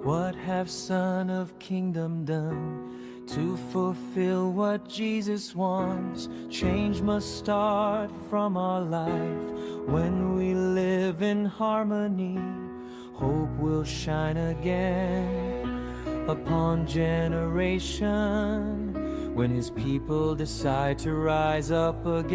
What have Son of Kingdom done to fulfill what Jesus wants? Change must start from our life. When we live in harmony, hope will shine again upon generation. When His people decide to rise up again,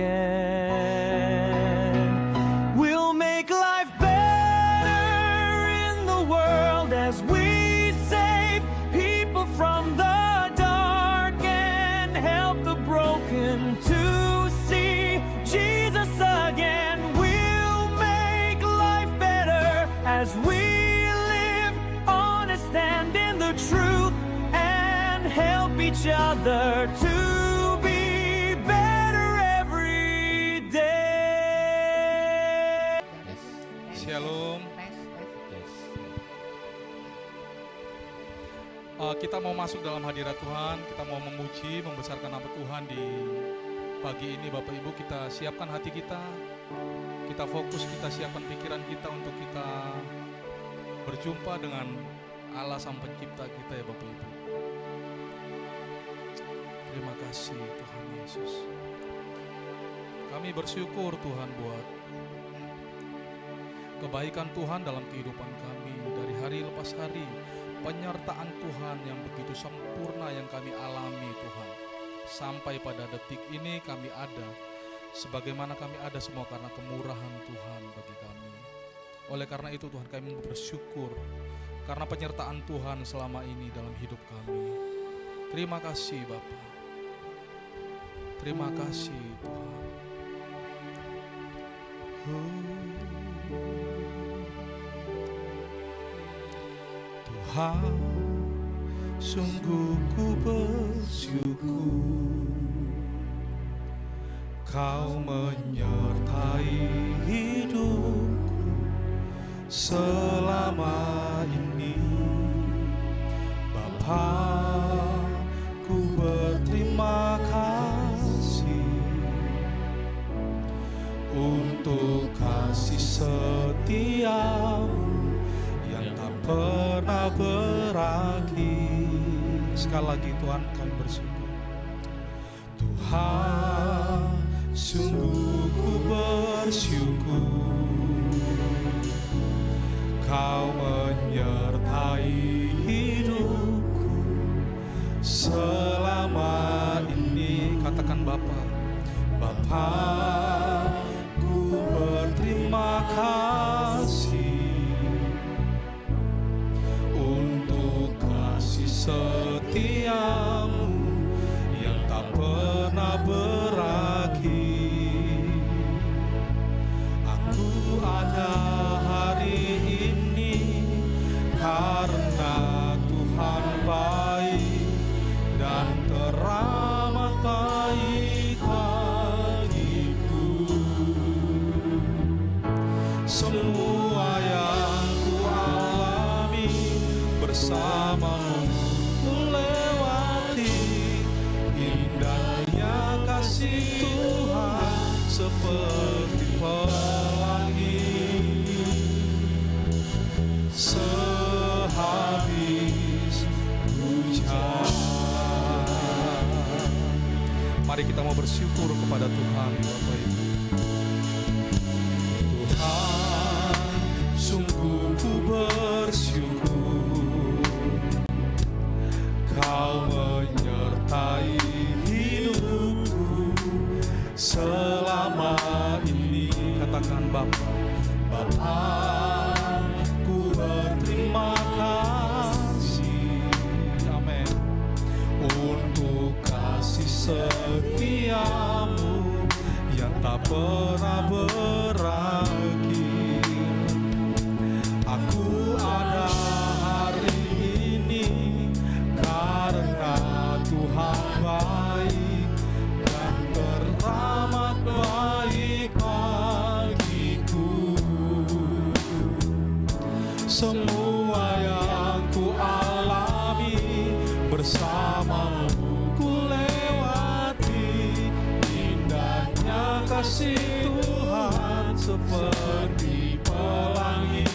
we'll make life better in the world as we save people from the dark and help the broken to see Jesus again. We'll make life better as we live honest and in the truth and help each other to be better every day. Shalom. Kita mau masuk dalam hadirat Tuhan, kita mau memuji, membesarkan nama Tuhan di pagi ini. Bapak Ibu, kita siapkan hati kita, kita fokus, kita siapkan pikiran kita untuk kita berjumpa dengan Allah Sang Pencipta kita ya Bapak Ibu. Terima kasih Tuhan Yesus. Kami bersyukur Tuhan buat kebaikan Tuhan dalam kehidupan kami dari hari lepas hari. Penyertaan Tuhan yang begitu sempurna yang kami alami Tuhan. Sampai pada detik ini kami ada. Sebagaimana kami ada semua karena kemurahan Tuhan bagi kami. Oleh karena itu Tuhan kami bersyukur. Karena penyertaan Tuhan selama ini dalam hidup kami. Terima kasih Bapa. Terima kasih Tuhan. Tuhan, sungguh ku bersyukur Kau menyertai hidupku selama ini. Bapa, ku berterima kasih untuk kasih setiamu yang tak pernah berakhir. Sekali lagi Tuhan kami bersyukur. Tuhan, sungguh ku bersyukur Kau menyertai hidupku selama ini. Katakan Bapa, Bapa, ku berterima kasih untuk kasih setiamu yang tak pernah berakhir. Aku ada hari ini karena Tuhan baik dan teramat baik bagiku. Semua yang ku alami bersamamu ku lewati. Indahnya kasih Tuhan seperti pelangi sehabis hujan. Mari kita mau bersyukur kepada Tuhan Bapak Ibu. Tuhan, sungguh ku bersyukur Kau menyertai hidupku selama ini. Katakan Bapa, Bapa, ku berterima kasih, amin, untuk kasih setiamu yang tak pernah berakhir. Aku ada hari ini karena Tuhan baik dan teramat baik bagiku. Semua yang ku alami bersamamu ku lewati. Indahnya kasih Tuhan seperti pelangi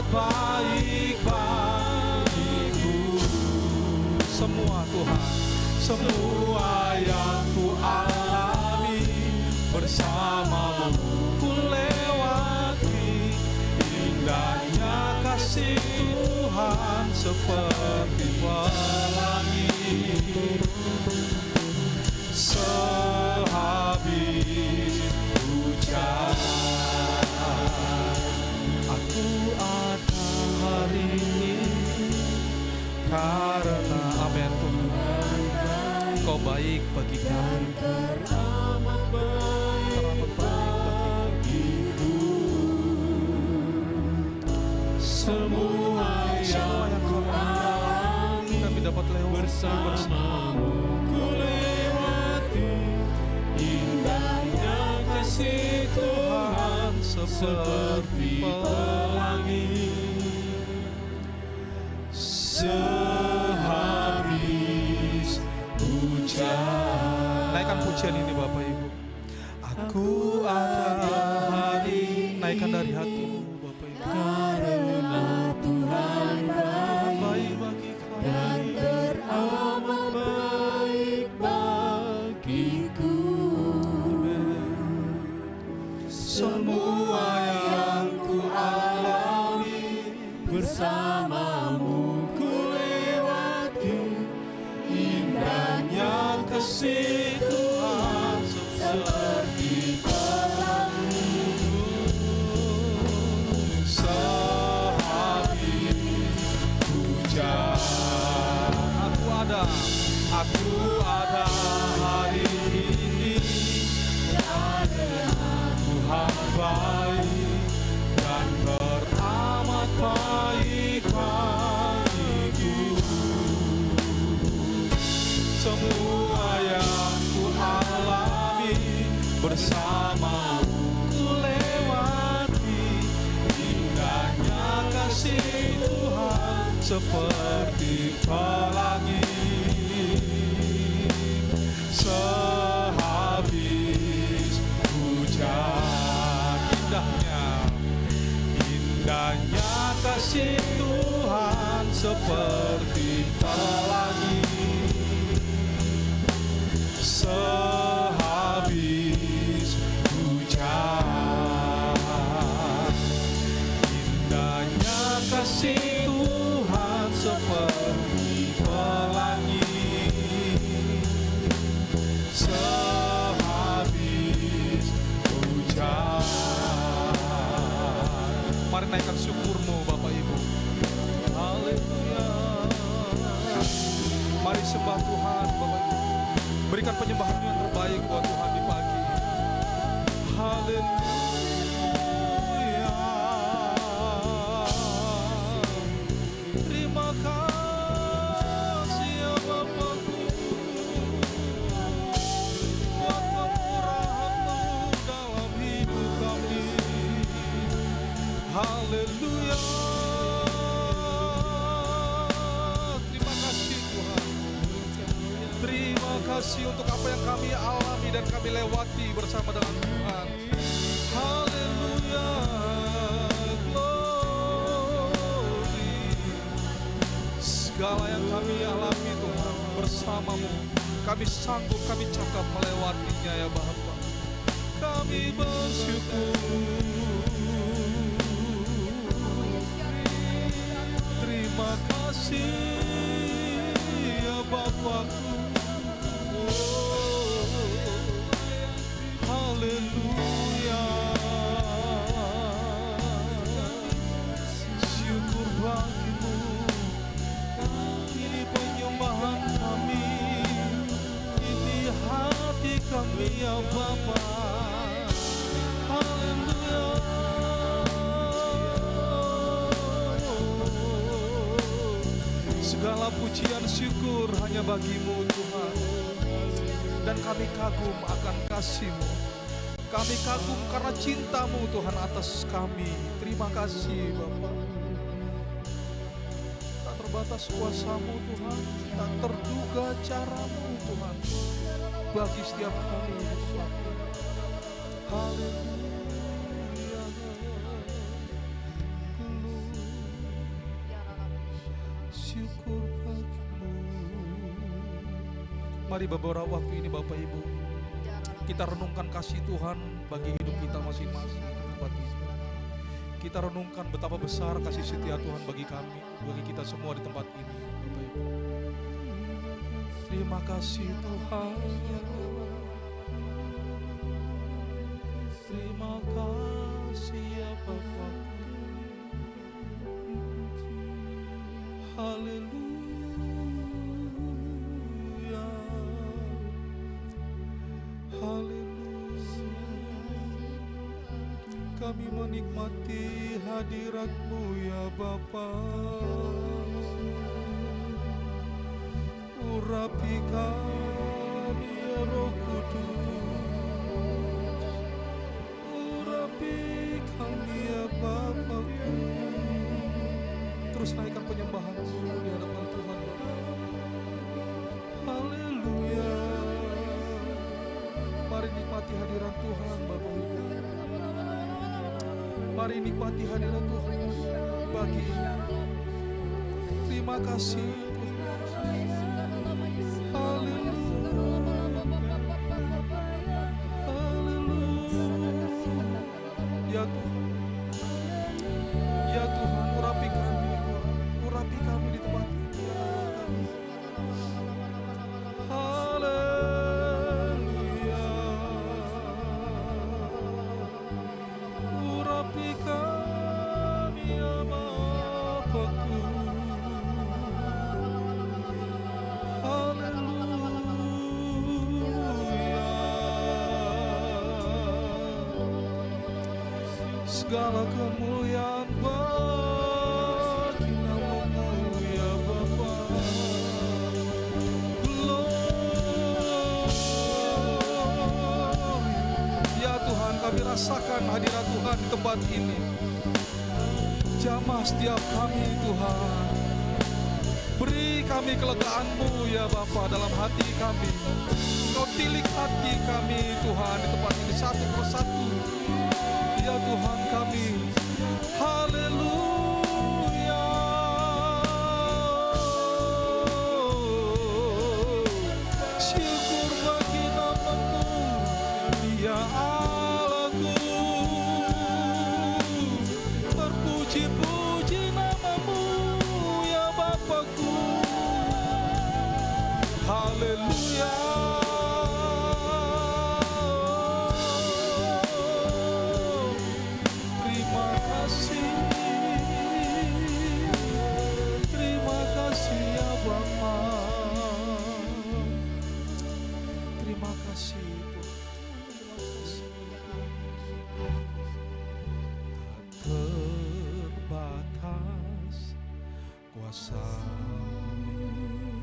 baik bagiku. Semua Tuhan, semua yang ku alami bersamamu ku lewati. Indahnya kasih Tuhan seperti pelangi. Sehabis hujan aku ada hari ini karena amin Tuhan Kau baik bagi kami, teramat baik bagiku. Semua yang kau alami kami dapat lewati bersamamu ku lewati. Indahnya kasih Tuhan seperti pelangi. Sehabis hujan. Naikkan pujian ini Bapak Ibu. Aku ada hari. Naikkan dari hatimu Bapak Ibu. Karena Tuhan baik bagi kami dan teramat baik bagiku. Semua yang ku alami bersamamu ku lewati. Indahnya kasih Tuhan seperti pelangi. Sehabis hujan aku ada hari ini karena Tuhan baik dan teramat baik bagiku. Semua yang ku alami bersamamu ku lewati. Indahnya kasih Tuhan seperti pelangi. Sehabis hujan indahnya kasih Tuhan seperti pelangi. Sehabis hujan indahnya kasih Tuhan seperti pelangi. Sehabis hujan. Mari naikkan syukurmu Bapak Ibu. Haleluya. Mari sembah Tuhan Bapak Ibu. Berikan penyembahan yang terbaik buat Tuhan di pagi. Haleluya. Terima kasih ya Bapakku buat pemurahan-Mu dalam hidup kami. Haleluya. Terima kasih Tuhan. Terima kasih untuk apa yang kami alami dan kami lewati bersama dengan Tuhan. Haleluya. Glory. Segala yang kami alami Tuhan bersama-Mu, kami sanggup, kami cakap melewatinya ya Bapa. Kami bersyukur. Terima kasih ya Bapakku. Haleluya. Syukur bagi-Mu. Ini penyembahan kami, ini hati kami ya Bapa. Haleluya. Segala pujian syukur hanya bagi-Mu Tuhan. Dan kami kagum akan kasih-Mu. Kami kagum karena cinta-Mu Tuhan atas kami. Terima kasih Bapa. Tak terbatas kuasa-Mu Tuhan, tak terduga cara-Mu Tuhan bagi setiap kami. Haleluya. syukur bagimu. Mari beberapa waktu ini Bapak Ibu, kita renungkan kasih Tuhan bagi hidup kita masing-masing di tempat ini. Kita renungkan betapa besar kasih setia Tuhan bagi kami, bagi kita semua di tempat ini, Bapak Ibu. Terima kasih Tuhan. Terima kasih ya Bapa. Haleluya. Haleluya. Kami menikmati hadirat-Mu ya Bapa. Urapi kami ya Roh Kudus. Urapi kami ya Bapa-Ku. Terus naikkan penyembahan-Mu di hadapan Tuhan. Haleluya. Mari nikmati hadirat Tuhan Bapak Ibu. Mari nikmati hadirat Tuhan bagi terima kasih Tuhan. Ya Tuhan, ya Tuhan, urapi kami di tempat ini. Haleluya. Urapi kami ya Bapa-Ku. Segala kemuliaan bagi nama-Mu ya Bapa. Glory. Ya Tuhan, kami rasakan hadirat Tuhan di tempat ini. Jamah setiap kami Tuhan. Beri kami kelegaan-Mu ya Bapa dalam hati kami. Kau tilik hati kami Tuhan di tempat ini satu persatu. Ya Tuhan kami, haleluya. Syukur bagi nama-Mu, ya Allahku. Terpuji-puji nama-Mu, ya Bapa-Ku. Haleluya.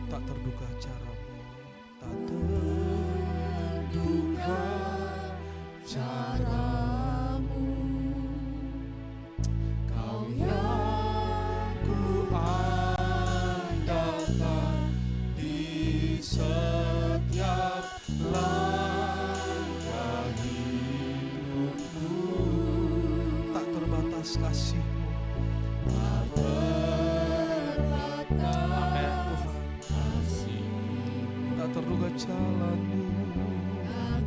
Tak terduga cara-Mu, tak terduga cara-Mu. Kau yang ku andalkan di setiap langkah hidupku. Tak terbatas kasih-Mu. Terduga jalan-Mu,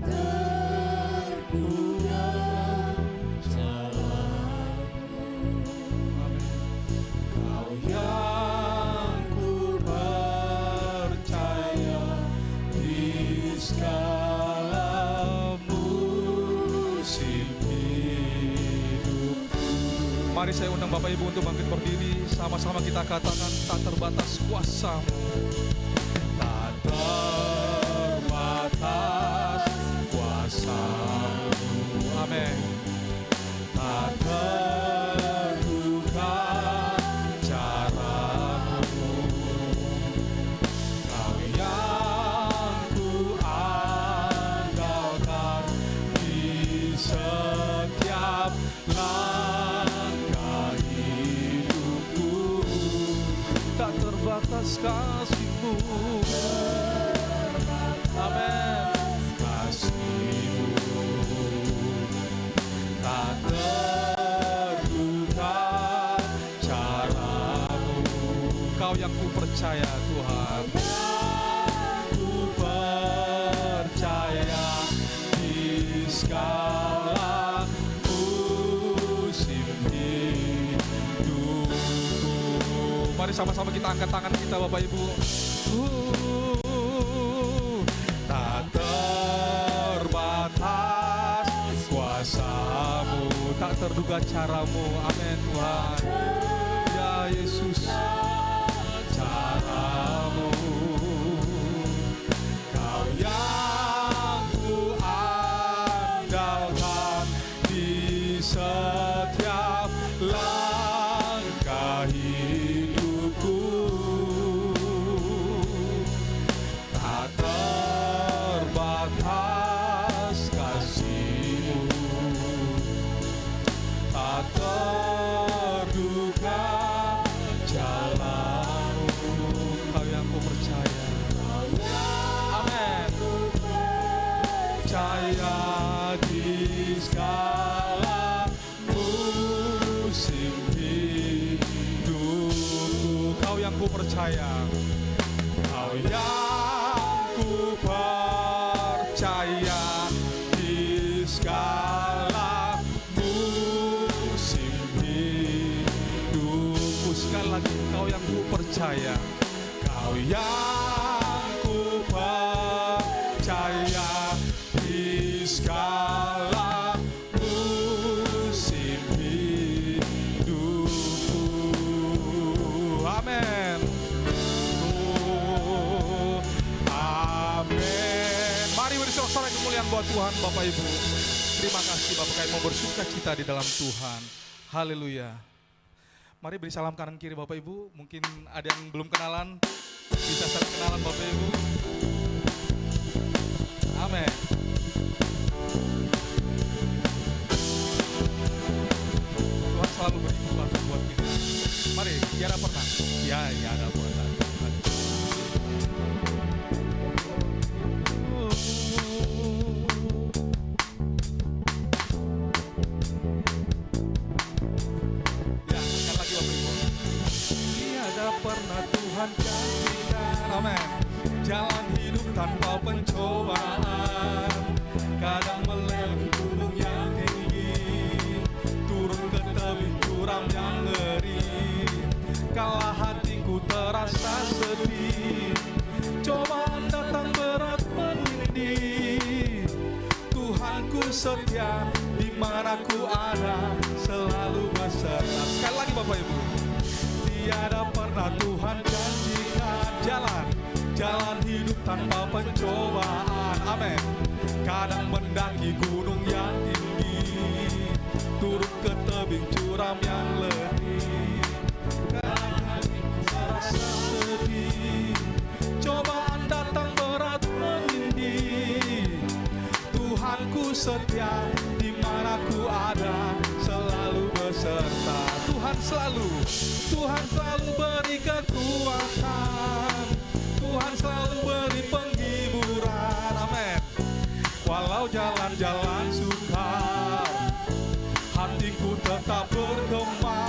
terduga jalan-Mu. Kau yang ku percaya di segala musim hidup. Mari saya undang Bapak Ibu untuk bangkit berdiri. Sama-sama kita katakan, tak terbatas kuasa-Mu. Terbatas kuasa-Mu, amin. Tak terduga cara-Mu. Kau yang ku andalkan di setiap langkah hidupku. Tak terbatas kasih-Mu. Amin. Kasih-Mu tak terduga cara-Mu. Engkau yang ku percaya Tuhan. Ku percaya di segala musim hidupku. Mari sama-sama kita angkat tangan kita Bapak Ibu. Tak terbatas kuasa-Mu, tak terduga cara-Mu. Amin Tuhan. Ya Yesus, cara-Mu, Kau yang ku andalkan di setiap langkah hidupku. Tak terbatas kasih-Mu, tak terduga jalan-Mu. Kau yang ku percaya. Amin. Percaya di segala musim hidupku. Kau yang ku percaya. Kau yang ku percaya di segala musim hidupku. Sekali lagi, Kau yang ku percaya. Kau yang ku percaya di segala musim hidupku. Amin. Amin. Mari beri sorak-sorai kemuliaan buat Tuhan Bapak Ibu. Terima kasih Bapak, kami mau bersuka cita di dalam Tuhan. Haleluya. Mari beri salam kanan kiri Bapak Ibu. Mungkin ada yang belum kenalan, bisa saling kenalan Bapak Ibu. Amin. Tuhan selalu beri kekuatan buat kita. Mari, tiada pernah. Ya, tiada pernah. Ya, sekali lagi Bapak Ibu. Tiada pernah Tuhan janjikan. Amin. Jalan hidup tanpa pencobaan, kadang melewati gunung yang tinggi, turun ke tebing curam yang ngeri. Kala hatiku terasa sedih, cobaan datang berat menindih. Tuhanku setia, di mana ku ada, selalu beserta. Sekali lagi Bapak Ibu. Tiada pernah Tuhan janjikan jalan hidup tanpa pencobaan. Amin. Kadang mendaki gunung yang tinggi, turun ke tebing curam yang letih. Kadang hatiku terasa sedih, cobaan datang berat menindih. Tuhanku setia, di mana ku ada, selalu beserta. Tuhan selalu beri kekuatan, Tuhan selalu beri penghiburan. Amin. Walau jalan-jalan sukar, hatiku tetap bergema,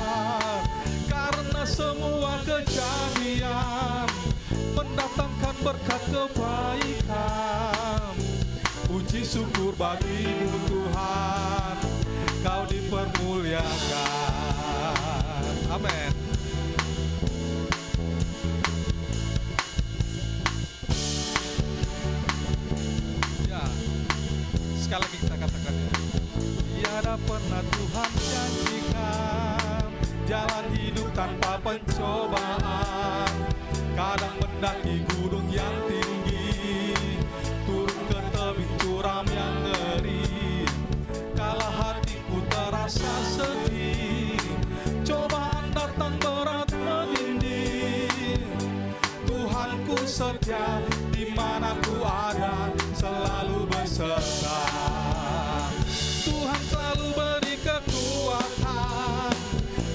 karena semua kejadian mendatangkan berkat kebaikan. Puji syukur bagimu Tuhan, Kau dipermuliakan. Amin. Ya, sekali lagi kita katakan ya. Tiada pernah Tuhan janjikan jalan hidup tanpa pencobaan, kadang mendaki gunung yang tinggi, turun ke tebing curam yang ngeri. Kala hatiku terasa sedih, cobaan datang berat menindih. Tuhanku setia, di mana ku ada, selalu beserta. Tuhan selalu beri kekuatan,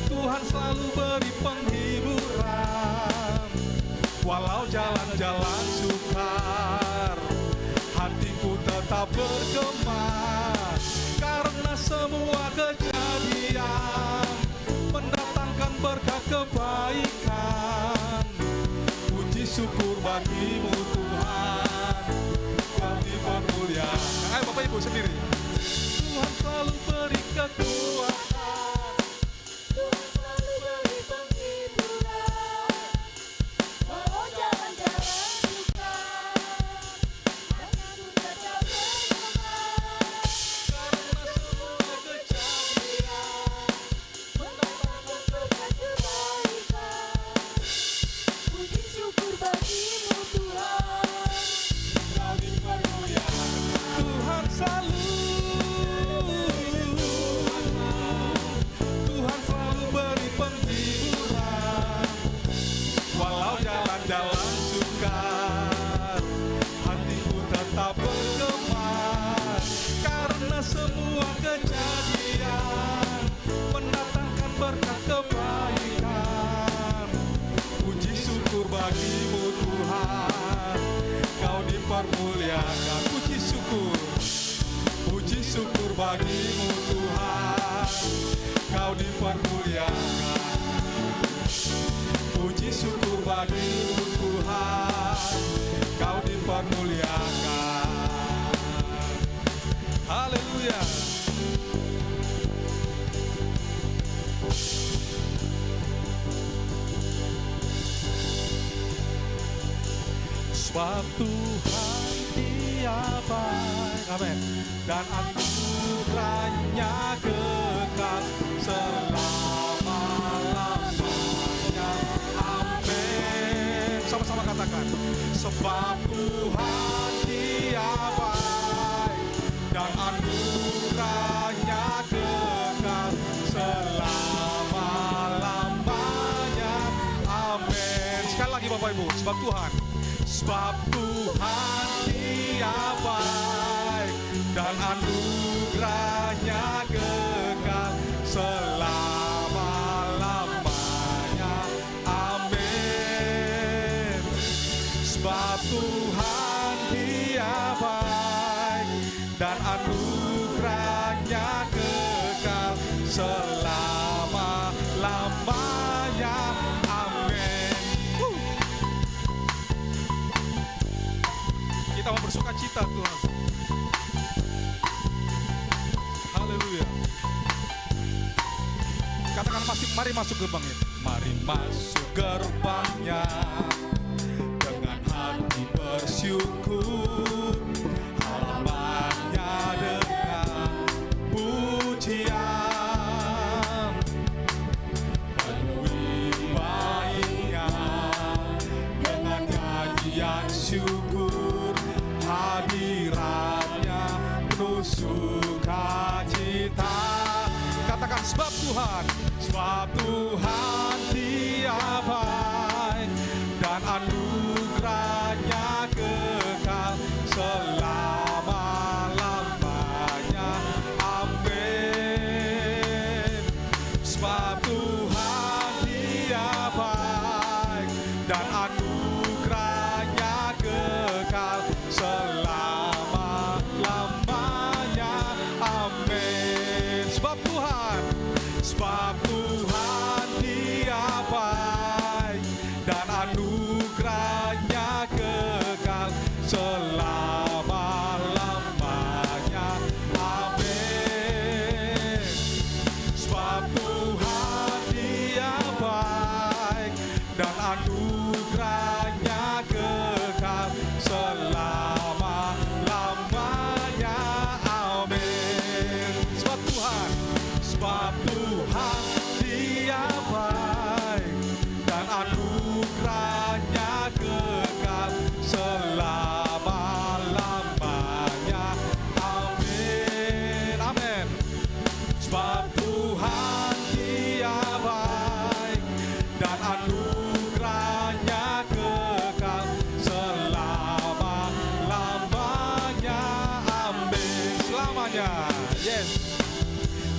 Tuhan selalu beri penghiburan. Walau jalan-jalan sukar, hatiku tetap bergema, karena semua kejadian mendatangkan berkat kebaikan. bagimu Tuhan, Kau dipermuliakan. Ayo Bapak Ibu sendiri. Tuhan selalu beri kekuatan, Tuhan selalu beri penghiburan, walau jalan-jalan sukar, hatiku tetap bersemangat, karena semua kejadian mendatangkan berkat kebaikan. Puji syukur bagimu Tuhan, Kau dipermuliakan. Tuhan selalu beri penghiburan, walau jalan-jalan sukar, hatiku tetap bergema, karena semua kejadian mendatangkan berkat kebaikan. Puji syukur bagimu Tuhan, Kau dipermuliakan. Puji syukur bagimu Tuhan, Kau dipermuliakan. Puji syukur bagimu Tuhan, Kau dipermuliakan. Haleluya. Sebab Tuhan Dia baik, amin, dan anugerahnya kekal selama-lamanya, amin. Sama-sama katakan, sebab Tuhan Dia baik, dan anugerahnya kekal selama-lamanya, amin. Sekali lagi Bapak Ibu, sebab Tuhan Dia baik, dan anugerahnya kekal selama-lamanya, amin. Sebab Tuhan Dia baik, dan anugerahnya kekal selama-lamanya, amin. Kita mau bersuka cita Tuhan. Haleluya. Katakan mari masuk gerbangnya. Mari masuk gerbangnya dengan hati bersyukur, halamannya dengan pujian, penuhi baiknya dengan nyanyian syukur, hadiratnya penuh sukacita. Katakan sebab Tuhan Dia baik, dan anugerahnya kekal selama-lamanya, amin. Sebab Tuhan Dia baik, dan anugerahnya kekal selama-lamanya, amin. Sebab Tuhan Dia baik, dan anugerahnya kekal selama-lamanya, amin. Sebab Tuhan Dia baik, dan anugerahnya kekal selama-lamanya, amin. Sebab Tuhan Dia baik, dan anugerahnya kekal selama-lamanya, amin, amin. Sebab Tuhan Dia baik, dan anugerahnya kekal selama-lamanya, amin. Selamanya, yes.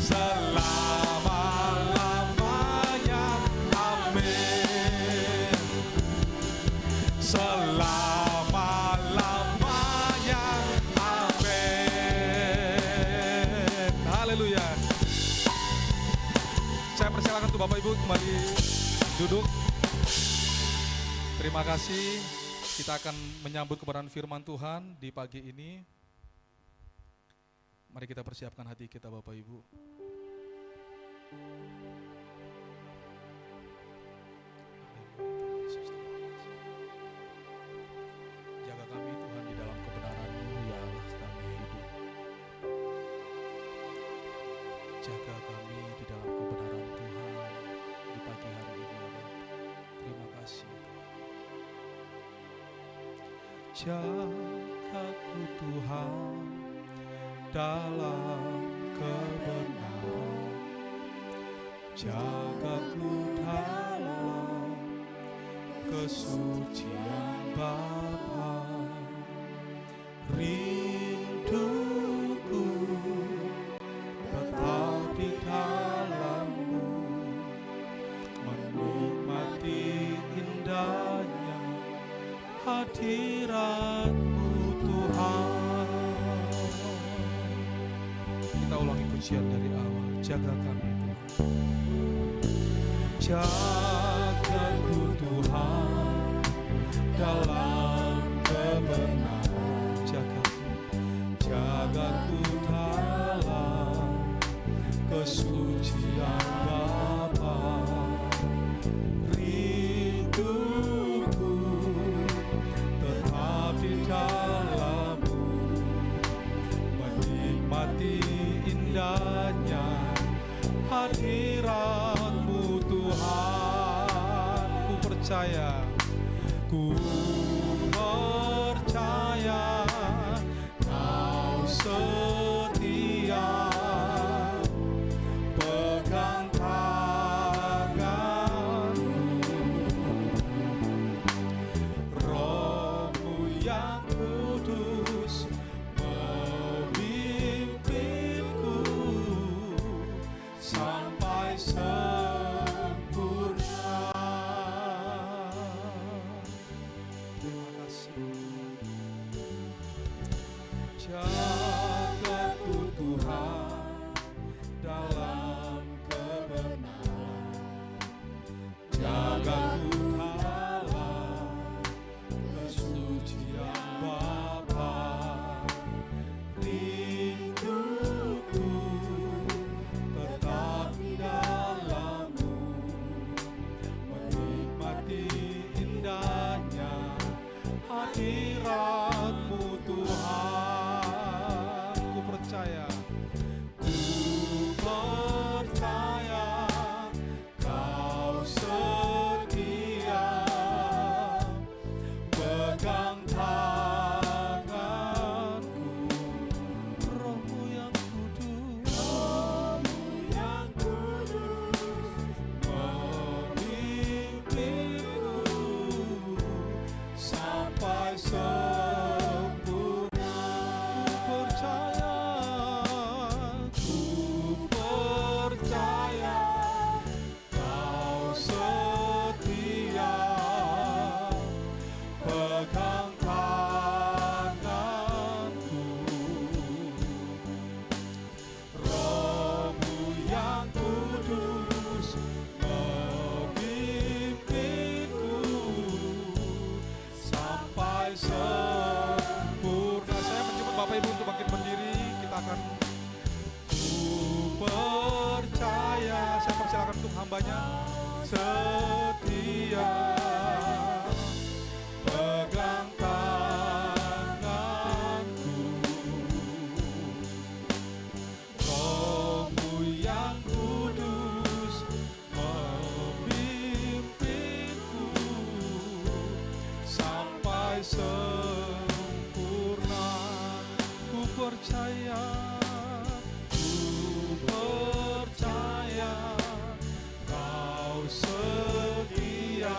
Selama-lamanya, amin. Selama-lamanya, amin. Haleluya. Saya persilakan untuk Bapak Ibu kembali duduk. Terima kasih. Kita akan menyambut kebenaran firman Tuhan di pagi ini. Mari kita persiapkan hati kita Bapak Ibu. Jaga kami Tuhan di dalam kebenaran-Mu, ya Allah kami hidup. Jaga kami di dalam kebenaran Tuhan di pagi hari ini ya Bapa. Terima kasih. Jagaku Tuhan dalam kebenaran, jagaku dalam kesucian Bapa. Rinduku tetap di dalam-Mu, menikmati indahnya hadirat-Mu Tuhan. Kita ulangi pujian dari awal. Jaga kami Tuhan. Jagaku Tuhan dalam kebenaran, jagaku dalam kesucian Bapa. Rinduku tetap di dalam-Mu, menikmati indahnya hadirat-Mu Tuhan. Ku percaya Kau setia, pegang tangan-Mu, Roh-Mu yang kudus memimpinku sampai sempurna. Terima kasih. Jagaku Tuhan dalam kebenaran, jagaku dalam kesucian Bapa. Rinduku tetap di dalam-Mu, menikmati indahnya hadirat-Mu Tuhan. Ku percaya Kau setia, pegang tanganku, Roh-Mu yang kudus memimpinku sampai sempurna. Ku percaya Kau setia, pegang tanganku, Roh-Mu yang kudus memimpinku sampai sempurna. Saya menjemput Bapak Ibu untuk bangkit berdiri. Kita akan percaya. Saya persilakan untuk hambanya. Setia, pegang tanganku, Roh-Mu yang kudus memimpinku sampai sempurna. Ku percaya Kau setia,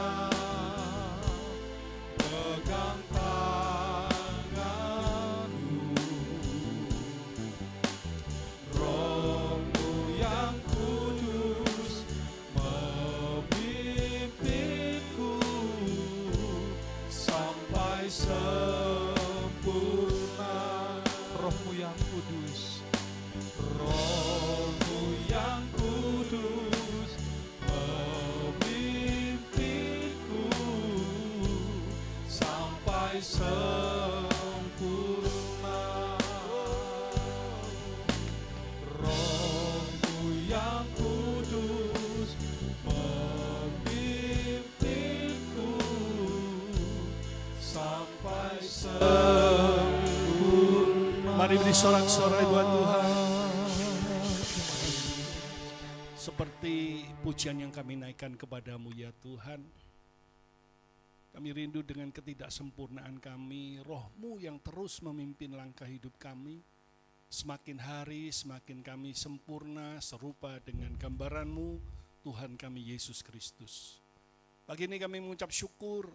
sampai sempurna. Rohmu yang kudus memimpinku sampai sempurna. Mari beri sorak-sorai buat Tuhan. Seperti pujian yang kami naikkan kepadamu ya Tuhan, kami rindu dengan ketidaksempurnaan kami, Roh-Mu yang terus memimpin langkah hidup kami. Semakin hari semakin kami sempurna serupa dengan gambaran-Mu, Tuhan kami Yesus Kristus. Pagi ini kami mengucap syukur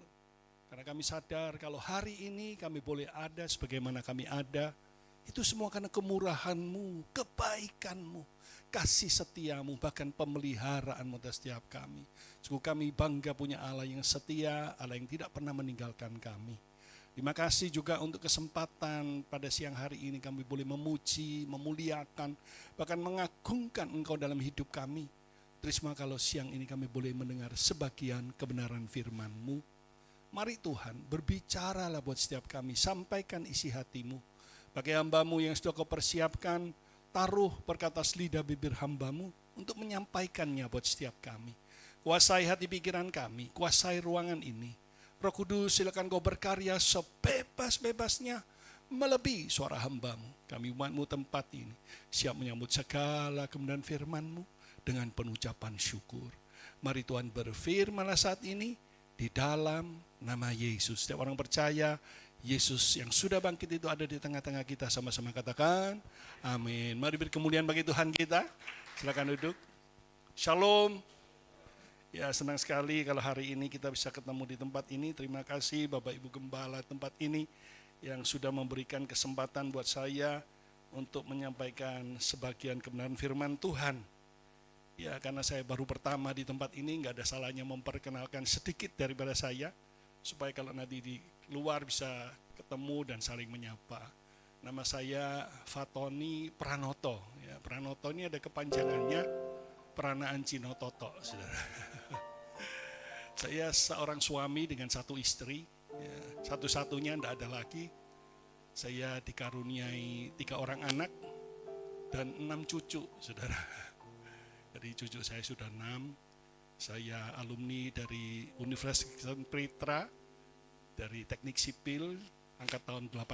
karena kami sadar kalau hari ini kami boleh ada sebagaimana kami ada. Itu semua karena kemurahan-Mu, kebaikan-Mu, kasih setia-Mu, bahkan pemeliharaan-Mu atas setiap kami. Sungguh kami bangga punya Allah yang setia, Allah yang tidak pernah meninggalkan kami. Terima kasih juga untuk kesempatan pada siang hari ini kami boleh memuji, memuliakan, bahkan mengagungkan Engkau dalam hidup kami. Terima kalau siang ini kami boleh mendengar sebagian kebenaran firman-Mu. Mari Tuhan, berbicaralah buat setiap kami, sampaikan isi hati-Mu. Bagi hamba-Mu yang sudah Kau persiapkan, taruh perkatas lidah bibir hamba-Mu untuk menyampaikannya buat setiap kami. Kuasai hati pikiran kami, kuasai ruangan ini. Roh Kudus, silakan Kau berkarya sebebas-bebasnya melebihi suara hamba-Mu. Kami umat-Mu tempat ini siap menyambut segala kebenaran firman-Mu dengan penucapan syukur. Mari Tuhan berfirman-Lah saat ini di dalam nama Yesus. Setiap orang percaya Yesus yang sudah bangkit itu ada di tengah-tengah kita, sama-sama katakan amin. Mari beri kemuliaan bagi Tuhan kita. Silakan duduk. Shalom. Ya, senang sekali kalau hari ini kita bisa ketemu di tempat ini. Terima kasih Bapak Ibu Gembala tempat ini yang sudah memberikan kesempatan buat saya untuk menyampaikan sebagian kebenaran firman Tuhan. Ya, karena saya baru pertama di tempat ini, nggak ada salahnya memperkenalkan sedikit daripada saya, supaya kalau nanti di luar bisa ketemu dan saling menyapa. Nama saya Fatoni Pranoto. Ya, Pranoto ini ada kepanjangannya Pranaan Cino Toto, saudara. Saya seorang suami dengan satu istri, ya, satu-satunya tidak ada lagi. Saya dikaruniai 3 orang anak dan 6 cucu, saudara. Jadi cucu saya sudah 6. Saya alumni dari Universitas Pritra, dari teknik sipil, angkat tahun 80.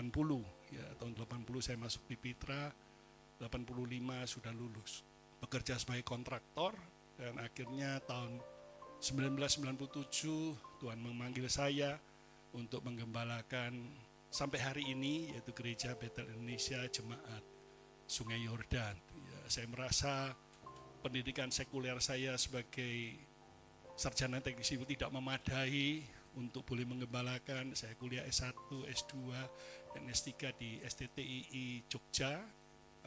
Ya, tahun 80 saya masuk di Pritra, 85 sudah lulus. Bekerja sebagai kontraktor, dan akhirnya tahun 1997 Tuhan memanggil saya untuk menggembalakan sampai hari ini, yaitu Gereja Betel Indonesia Jemaat Sungai Yordan. Ya, saya merasa pendidikan sekuler saya sebagai sarjana teknik sipil tidak memadai untuk boleh menggembalakan. Saya kuliah S1, S2, dan S3 di STTII Jogja.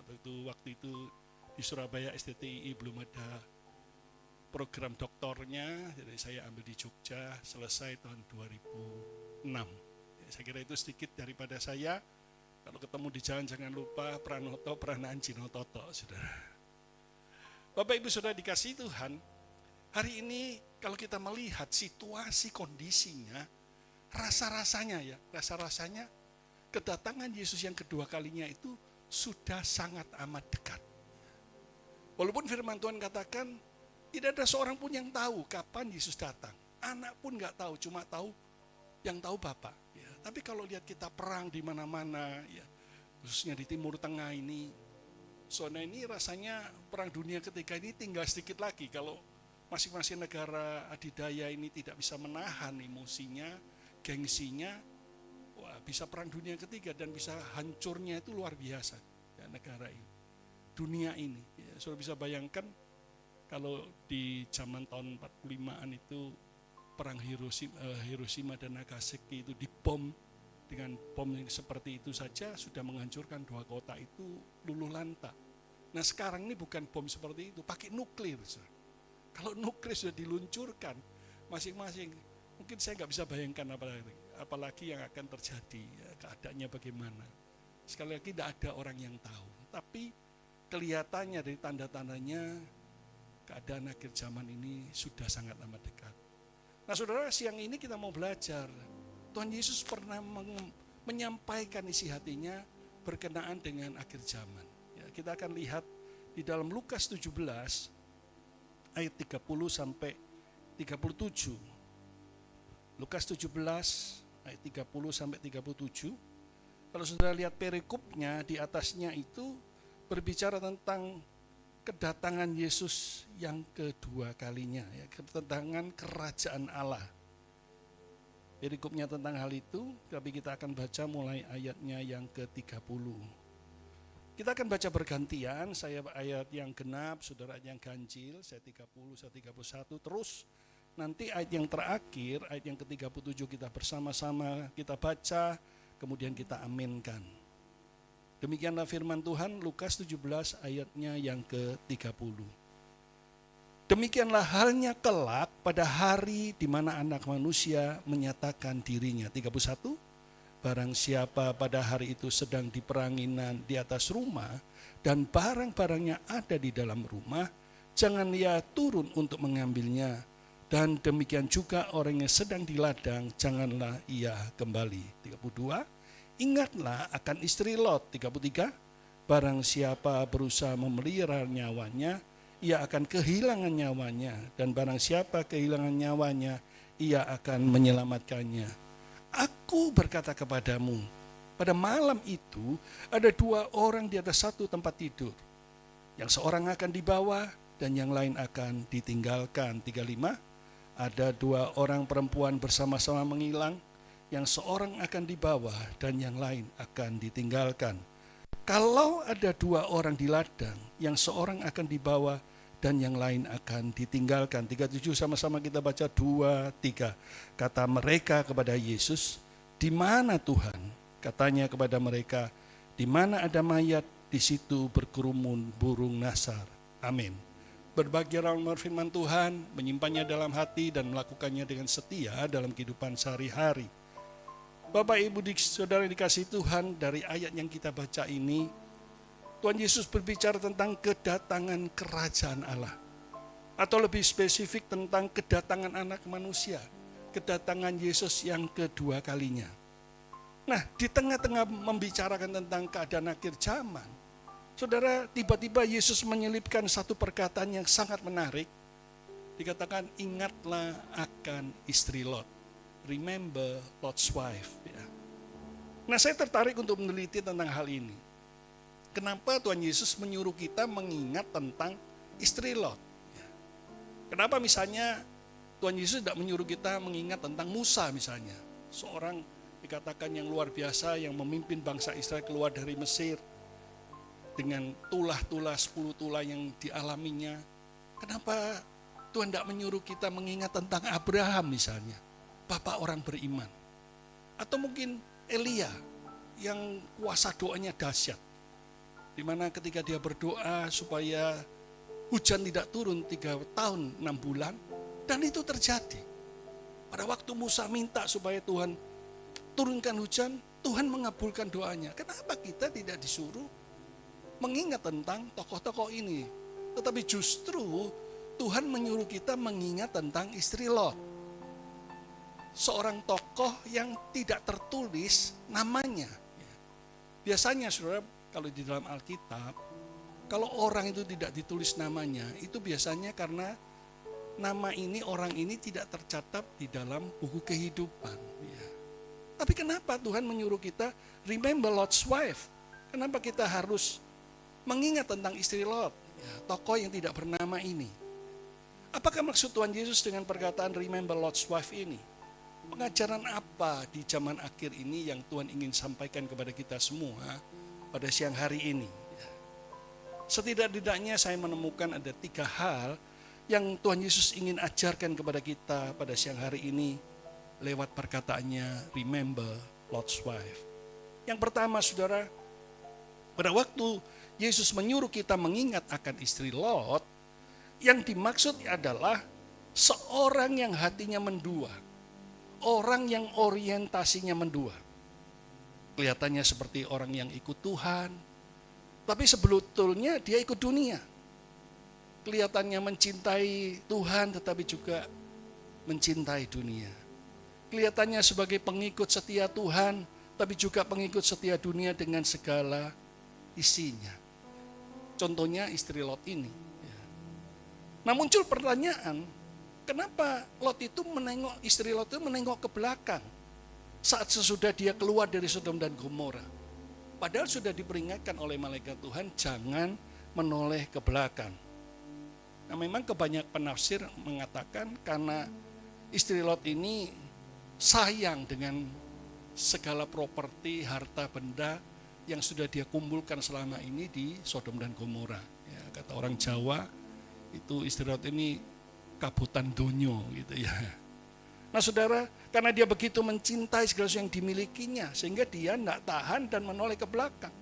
Waktu itu di Surabaya STTII belum ada program doktornya, jadi saya ambil di Jogja, selesai tahun 2006. Ya, saya kira itu sedikit daripada saya. Kalau ketemu di jalan jangan lupa Pranoto Pranaan Cino Toto, saudara. Bapak Ibu Saudara dikasihi Tuhan, hari ini kalau kita melihat situasi kondisinya, rasa-rasanya kedatangan Yesus yang kedua kalinya itu sudah sangat amat dekat. Walaupun firman Tuhan katakan tidak ada seorang pun yang tahu kapan Yesus datang. Anak pun nggak tahu, cuma tahu yang tahu Bapa. Ya, tapi kalau lihat kita perang di mana-mana, ya, khususnya di Timur Tengah ini, zona ini rasanya perang dunia ketiga ini tinggal sedikit lagi. Kalau masing-masing negara adidaya ini tidak bisa menahan emosinya, gengsinya, wah, bisa perang dunia ketiga dan bisa hancurnya itu luar biasa ya, negara ini, dunia ini. Ya, sudah bisa bayangkan kalau di zaman tahun 45-an itu perang Hiroshima dan Nagasaki itu dibom dengan bom yang seperti itu saja sudah menghancurkan 2 kota itu luluh lantak. Nah sekarang ini bukan bom seperti itu, pakai nuklir. Kalau nuklir sudah diluncurkan masing-masing, mungkin saya nggak bisa bayangkan apalagi yang akan terjadi, ya, keadaannya bagaimana. Sekali lagi tidak ada orang yang tahu, tapi kelihatannya dari tanda-tandanya keadaan akhir zaman ini sudah sangat amat dekat. Nah saudara, siang ini kita mau belajar Tuhan Yesus pernah menyampaikan isi hatinya berkenaan dengan akhir zaman. Ya, kita akan lihat di dalam Lukas 17 ayat 30 sampai 37. Lukas 17 ayat 30 sampai 37. Kalau saudara lihat perikopnya, di atasnya itu berbicara tentang kedatangan Yesus yang kedua kalinya, ya, kedatangan kerajaan Allah. Perikopnya tentang hal itu, tapi kita akan baca mulai ayatnya yang ke-30. Kita akan baca bergantian, saya ayat yang genap, saudara ayat yang ganjil, saya 30, saya 31, terus nanti ayat yang terakhir, ayat yang ke-37 kita bersama-sama kita baca, kemudian kita aminkan. Demikianlah firman Tuhan, Lukas 17 ayatnya yang ke-30. Demikianlah halnya kelak pada hari di mana anak manusia menyatakan dirinya. 31, barang siapa pada hari itu sedang di peranginan di atas rumah dan barang-barangnya ada di dalam rumah, jangan ia turun untuk mengambilnya. Dan demikian juga orang yang sedang di ladang, janganlah ia kembali. 32, ingatlah akan istri Lot. 33, barang siapa berusaha memelihara nyawanya, ia akan kehilangan nyawanya. Dan barang siapa kehilangan nyawanya, ia akan menyelamatkannya. Aku berkata kepadamu, pada malam itu ada 2 orang di atas satu tempat tidur. Yang seorang akan dibawa dan yang lain akan ditinggalkan. 35, ada 2 orang perempuan bersama-sama menghilang, yang seorang akan dibawa dan yang lain akan ditinggalkan. Kalau ada 2 orang di ladang, yang seorang akan dibawa dan yang lain akan ditinggalkan. 37 sama-sama kita baca 2, 3. Kata mereka kepada Yesus, di mana Tuhan? Katanya kepada mereka, di mana ada mayat, di situ berkerumun burung nasar. Amin. Berbagi orang firman Tuhan, menyimpannya dalam hati dan melakukannya dengan setia dalam kehidupan sehari-hari. Bapak Ibu saudara dikasih Tuhan, dari ayat yang kita baca ini, Tuhan Yesus berbicara tentang kedatangan kerajaan Allah. Atau lebih spesifik tentang kedatangan anak manusia, kedatangan Yesus yang kedua kalinya. Nah, di tengah-tengah membicarakan tentang keadaan akhir zaman, saudara, tiba-tiba Yesus menyelipkan satu perkataan yang sangat menarik. Dikatakan, ingatlah akan istri Lot. Remember Lot's wife. Ya. Nah, saya tertarik untuk meneliti tentang hal ini. Kenapa Tuhan Yesus menyuruh kita mengingat tentang istri Lot? Ya. Kenapa misalnya Tuhan Yesus tidak menyuruh kita mengingat tentang Musa misalnya. Seorang dikatakan yang luar biasa yang memimpin bangsa Israel keluar dari Mesir. Dengan tulah-tulah 10 tulah yang dialaminya. Kenapa Tuhan tidak menyuruh kita mengingat tentang Abraham misalnya, bapak orang beriman? Atau mungkin Elia yang kuasa doanya dahsyat, di mana ketika dia berdoa supaya hujan tidak turun 3 tahun 6 bulan, dan itu terjadi. Pada waktu Musa minta supaya Tuhan turunkan hujan, Tuhan mengabulkan doanya. Kenapa kita tidak disuruh mengingat tentang tokoh-tokoh ini? Tetapi justru Tuhan menyuruh kita mengingat tentang istri Lot. Seorang tokoh yang tidak tertulis namanya. Biasanya saudara, kalau di dalam Alkitab, kalau orang itu tidak ditulis namanya, itu biasanya karena nama ini, orang ini tidak tercatat di dalam buku kehidupan. Ya. Tapi kenapa Tuhan menyuruh kita remember Lot's wife? Kenapa kita harus mengingat tentang istri Lot, ya, tokoh yang tidak bernama ini? Apakah maksud Tuhan Yesus dengan perkataan remember Lot's wife ini? Pengajaran apa di zaman akhir ini yang Tuhan ingin sampaikan kepada kita semua pada siang hari ini? Setidak-tidaknya saya menemukan ada 3 hal yang Tuhan Yesus ingin ajarkan kepada kita pada siang hari ini lewat perkataannya remember Lot's wife. Yang pertama saudara, pada waktu Yesus menyuruh kita mengingat akan istri Lot, yang dimaksud adalah seorang yang hatinya mendua, orang yang orientasinya mendua. Kelihatannya seperti orang yang ikut Tuhan, tapi sebetulnya dia ikut dunia. Kelihatannya mencintai Tuhan tetapi juga mencintai dunia. kelihatannya sebagai pengikut setia Tuhan, tapi juga pengikut setia dunia dengan segala isinya. Contohnya istri Lot ini. Nah muncul pertanyaan, kenapa Lot itu istri Lot itu menengok ke belakang saat sesudah dia keluar dari Sodom dan Gomora. Padahal sudah diperingatkan oleh malaikat Tuhan, jangan menoleh ke belakang. Nah memang kebanyak penafsir mengatakan karena istri Lot ini sayang dengan segala properti, harta benda yang sudah dia kumpulkan selama ini di Sodom dan Gomora. Ya, kata orang Jawa, itu istri Lot ini kabutan donyo gitu ya. Nah saudara, karena dia begitu mencintai segala sesuatu yang dimilikinya, sehingga dia tidak tahan dan menoleh ke belakang.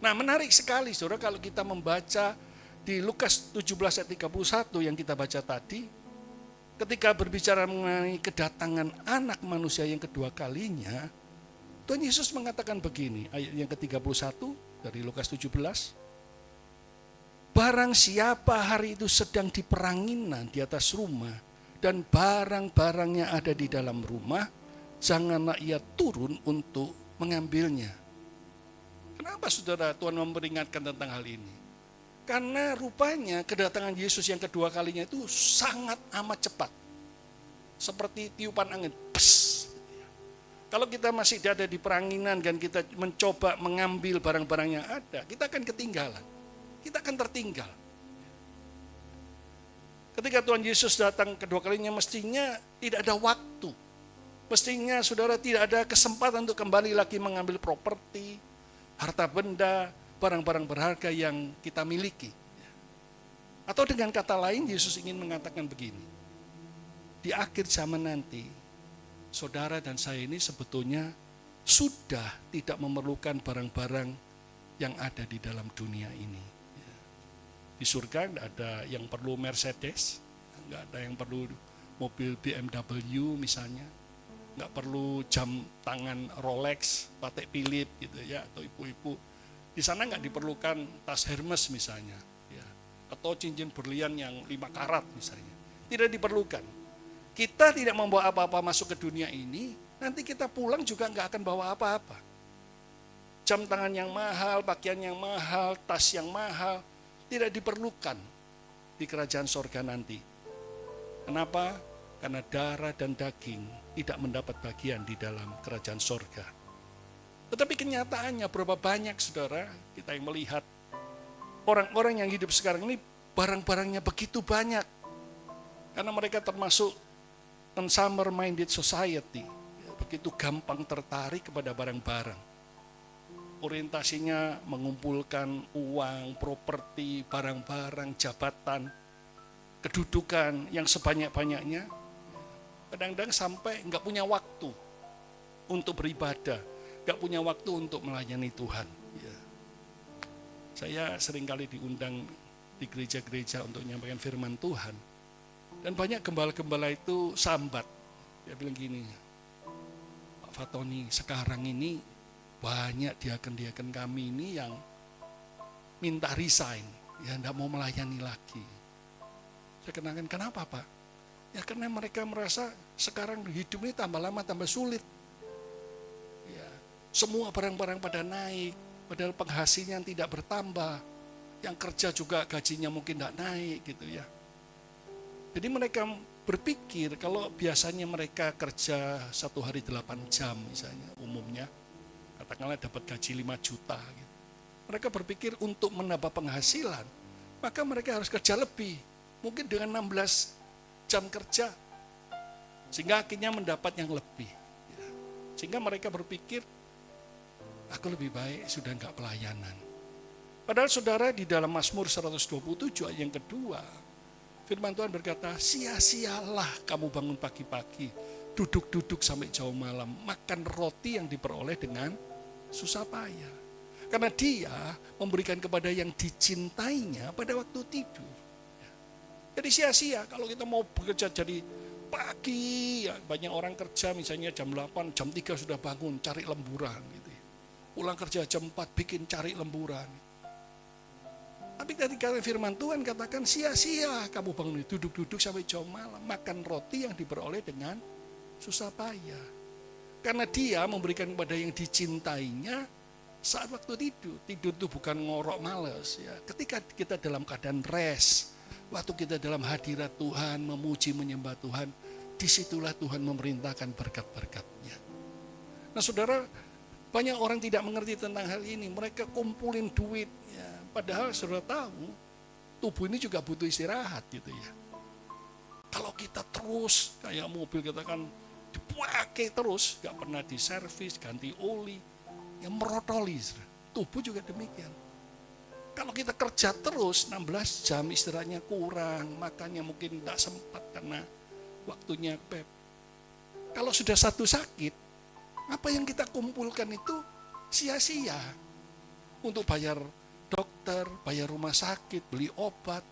Nah menarik sekali saudara kalau kita membaca di Lukas 17 ayat 31 yang kita baca tadi, ketika berbicara mengenai kedatangan anak manusia yang kedua kalinya, Tuhan Yesus mengatakan begini, ayat yang ke-31 dari Lukas 17, barang siapa hari itu sedang di peranginan di atas rumah, dan barang-barangnya ada di dalam rumah, janganlah ia turun untuk mengambilnya. Kenapa saudara Tuhan memperingatkan tentang hal ini? Karena rupanya kedatangan Yesus yang kedua kalinya itu sangat amat cepat. Seperti tiupan angin. Pss. Kalau kita masih ada di peranginan dan kita mencoba mengambil barang-barang yang ada, kita akan ketinggalan. Kita akan tertinggal. Ketika Tuhan Yesus datang kedua kalinya mestinya tidak ada waktu. Mestinya saudara tidak ada kesempatan untuk kembali lagi mengambil properti, harta benda, barang-barang berharga yang kita miliki. Atau dengan kata lain Yesus ingin mengatakan begini. Di akhir zaman nanti, saudara dan saya ini sebetulnya sudah tidak memerlukan barang-barang yang ada di dalam dunia ini. Di surga tidak ada yang perlu Mercedes, nggak ada yang perlu mobil BMW misalnya, nggak perlu jam tangan Rolex, Patek Philippe gitu ya, atau ibu-ibu. Di sana nggak diperlukan tas Hermes misalnya, ya, atau cincin berlian yang 5 karat misalnya. Tidak diperlukan. Kita tidak membawa apa-apa masuk ke dunia ini, nanti kita pulang juga nggak akan bawa apa-apa. Jam tangan yang mahal, pakaian yang mahal, tas yang mahal, tidak diperlukan di kerajaan sorga nanti. Kenapa? Karena darah dan daging tidak mendapat bagian di dalam kerajaan sorga. Tetapi kenyataannya berapa banyak saudara kita yang melihat orang-orang yang hidup sekarang ini barang-barangnya begitu banyak. Karena mereka termasuk consumer-minded society. Begitu gampang tertarik kepada barang-barang. Orientasinya mengumpulkan uang, properti, barang-barang, jabatan, kedudukan yang sebanyak-banyaknya. Kadang-kadang sampai nggak punya waktu untuk beribadah, nggak punya waktu untuk melayani Tuhan. Ya. Saya seringkali diundang di gereja-gereja untuk menyampaikan firman Tuhan. Dan banyak gembala-gembala itu sambat. Dia bilang gini, Pak Fatoni, sekarang ini banyak diaken-diaken kami ini yang minta resign, ya tidak mau melayani lagi. Saya kenalkan, kenapa Pak? Ya karena mereka merasa sekarang hidup ini tambah lama tambah sulit. Ya, semua barang-barang pada naik, padahal penghasilan tidak bertambah. Yang kerja juga gajinya mungkin tidak naik gitu ya. Jadi mereka berpikir kalau biasanya mereka kerja 1 hari 8 jam misalnya umumnya, katakanlah dapat gaji 5 juta. Gitu. Mereka berpikir untuk menambah penghasilan, maka mereka harus kerja lebih. Mungkin dengan 16 jam kerja. Sehingga akhirnya mendapat yang lebih. Sehingga mereka berpikir, aku lebih baik sudah enggak pelayanan. Padahal saudara di dalam Mazmur 127 ayat yang kedua, firman Tuhan berkata, sia-sialah kamu bangun pagi-pagi, duduk-duduk sampai jauh malam, makan roti yang diperoleh dengan susah payah. Karena dia memberikan kepada yang dicintainya pada waktu tidur. Jadi sia-sia kalau kita mau bekerja jadi pagi, ya, banyak orang kerja misalnya jam 8, jam 3 sudah bangun cari lemburan. Gitu. Pulang kerja jam 4 bikin cari lemburan. Tapi ketika firman Tuhan katakan sia-sia kamu bangun duduk-duduk sampai jauh malam, makan roti yang diperoleh dengan susah payah. Karena dia memberikan kepada yang dicintainya saat waktu tidur. Tidur itu bukan ngorok males ya. Ketika kita dalam keadaan rest, waktu kita dalam hadirat Tuhan, memuji menyembah Tuhan, disitulah Tuhan memerintahkan berkat-berkatnya. Nah saudara, banyak orang tidak mengerti tentang hal ini. Mereka kumpulin duit ya. Padahal saudara tahu, tubuh ini juga butuh istirahat gitu ya. Kalau kita terus kayak mobil kita kan dipakai terus, gak pernah diservis, ganti oli, yang merotoli. Tubuh juga demikian. Kalau kita kerja terus 16 jam istirahatnya kurang, makannya mungkin tidak sempat karena waktunya pep. Kalau sudah satu sakit, apa yang kita kumpulkan itu sia-sia. Untuk bayar dokter, bayar rumah sakit, beli obat.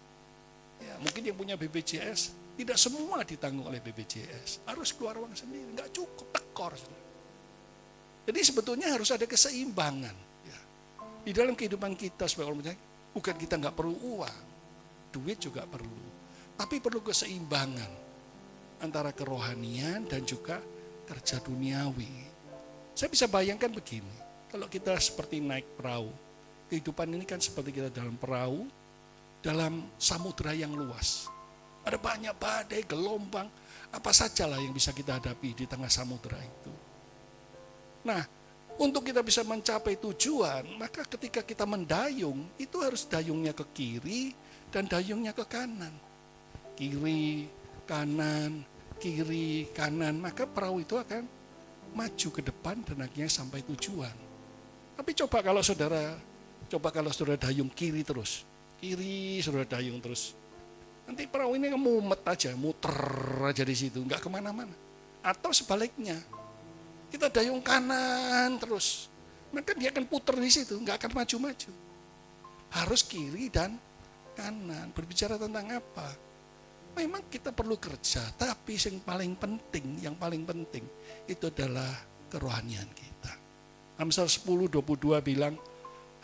Ya, mungkin yang punya BPJS, tidak semua ditanggung oleh BPJS. Harus keluar uang sendiri, nggak cukup, tekor. Jadi sebetulnya harus ada keseimbangan. Ya. Di dalam kehidupan kita sebagai orang percaya, bukan kita nggak perlu uang, duit juga perlu. Tapi perlu keseimbangan antara kerohanian dan juga kerja duniawi. Saya bisa bayangkan begini, kalau kita seperti naik perahu, kehidupan ini kan seperti kita dalam perahu, dalam samudera yang luas. Ada banyak badai, gelombang, apa sajalah yang bisa kita hadapi di tengah samudera itu. Nah, untuk kita bisa mencapai tujuan, maka ketika kita mendayung, itu harus dayungnya ke kiri dan dayungnya ke kanan. Kiri, kanan, maka perahu itu akan maju ke depan dan akhirnya sampai tujuan. Tapi coba kalau saudara dayung kiri terus, saudara dayung terus. Nanti perahu ini mumet aja, muter aja di situ, nggak kemana-mana. Atau sebaliknya, kita dayung kanan terus, maka dia akan puter di situ, nggak akan maju-maju. Harus kiri dan kanan. Berbicara tentang apa? Memang kita perlu kerja, tapi yang paling penting itu adalah kerohanian kita. Amsal 10:22 bilang,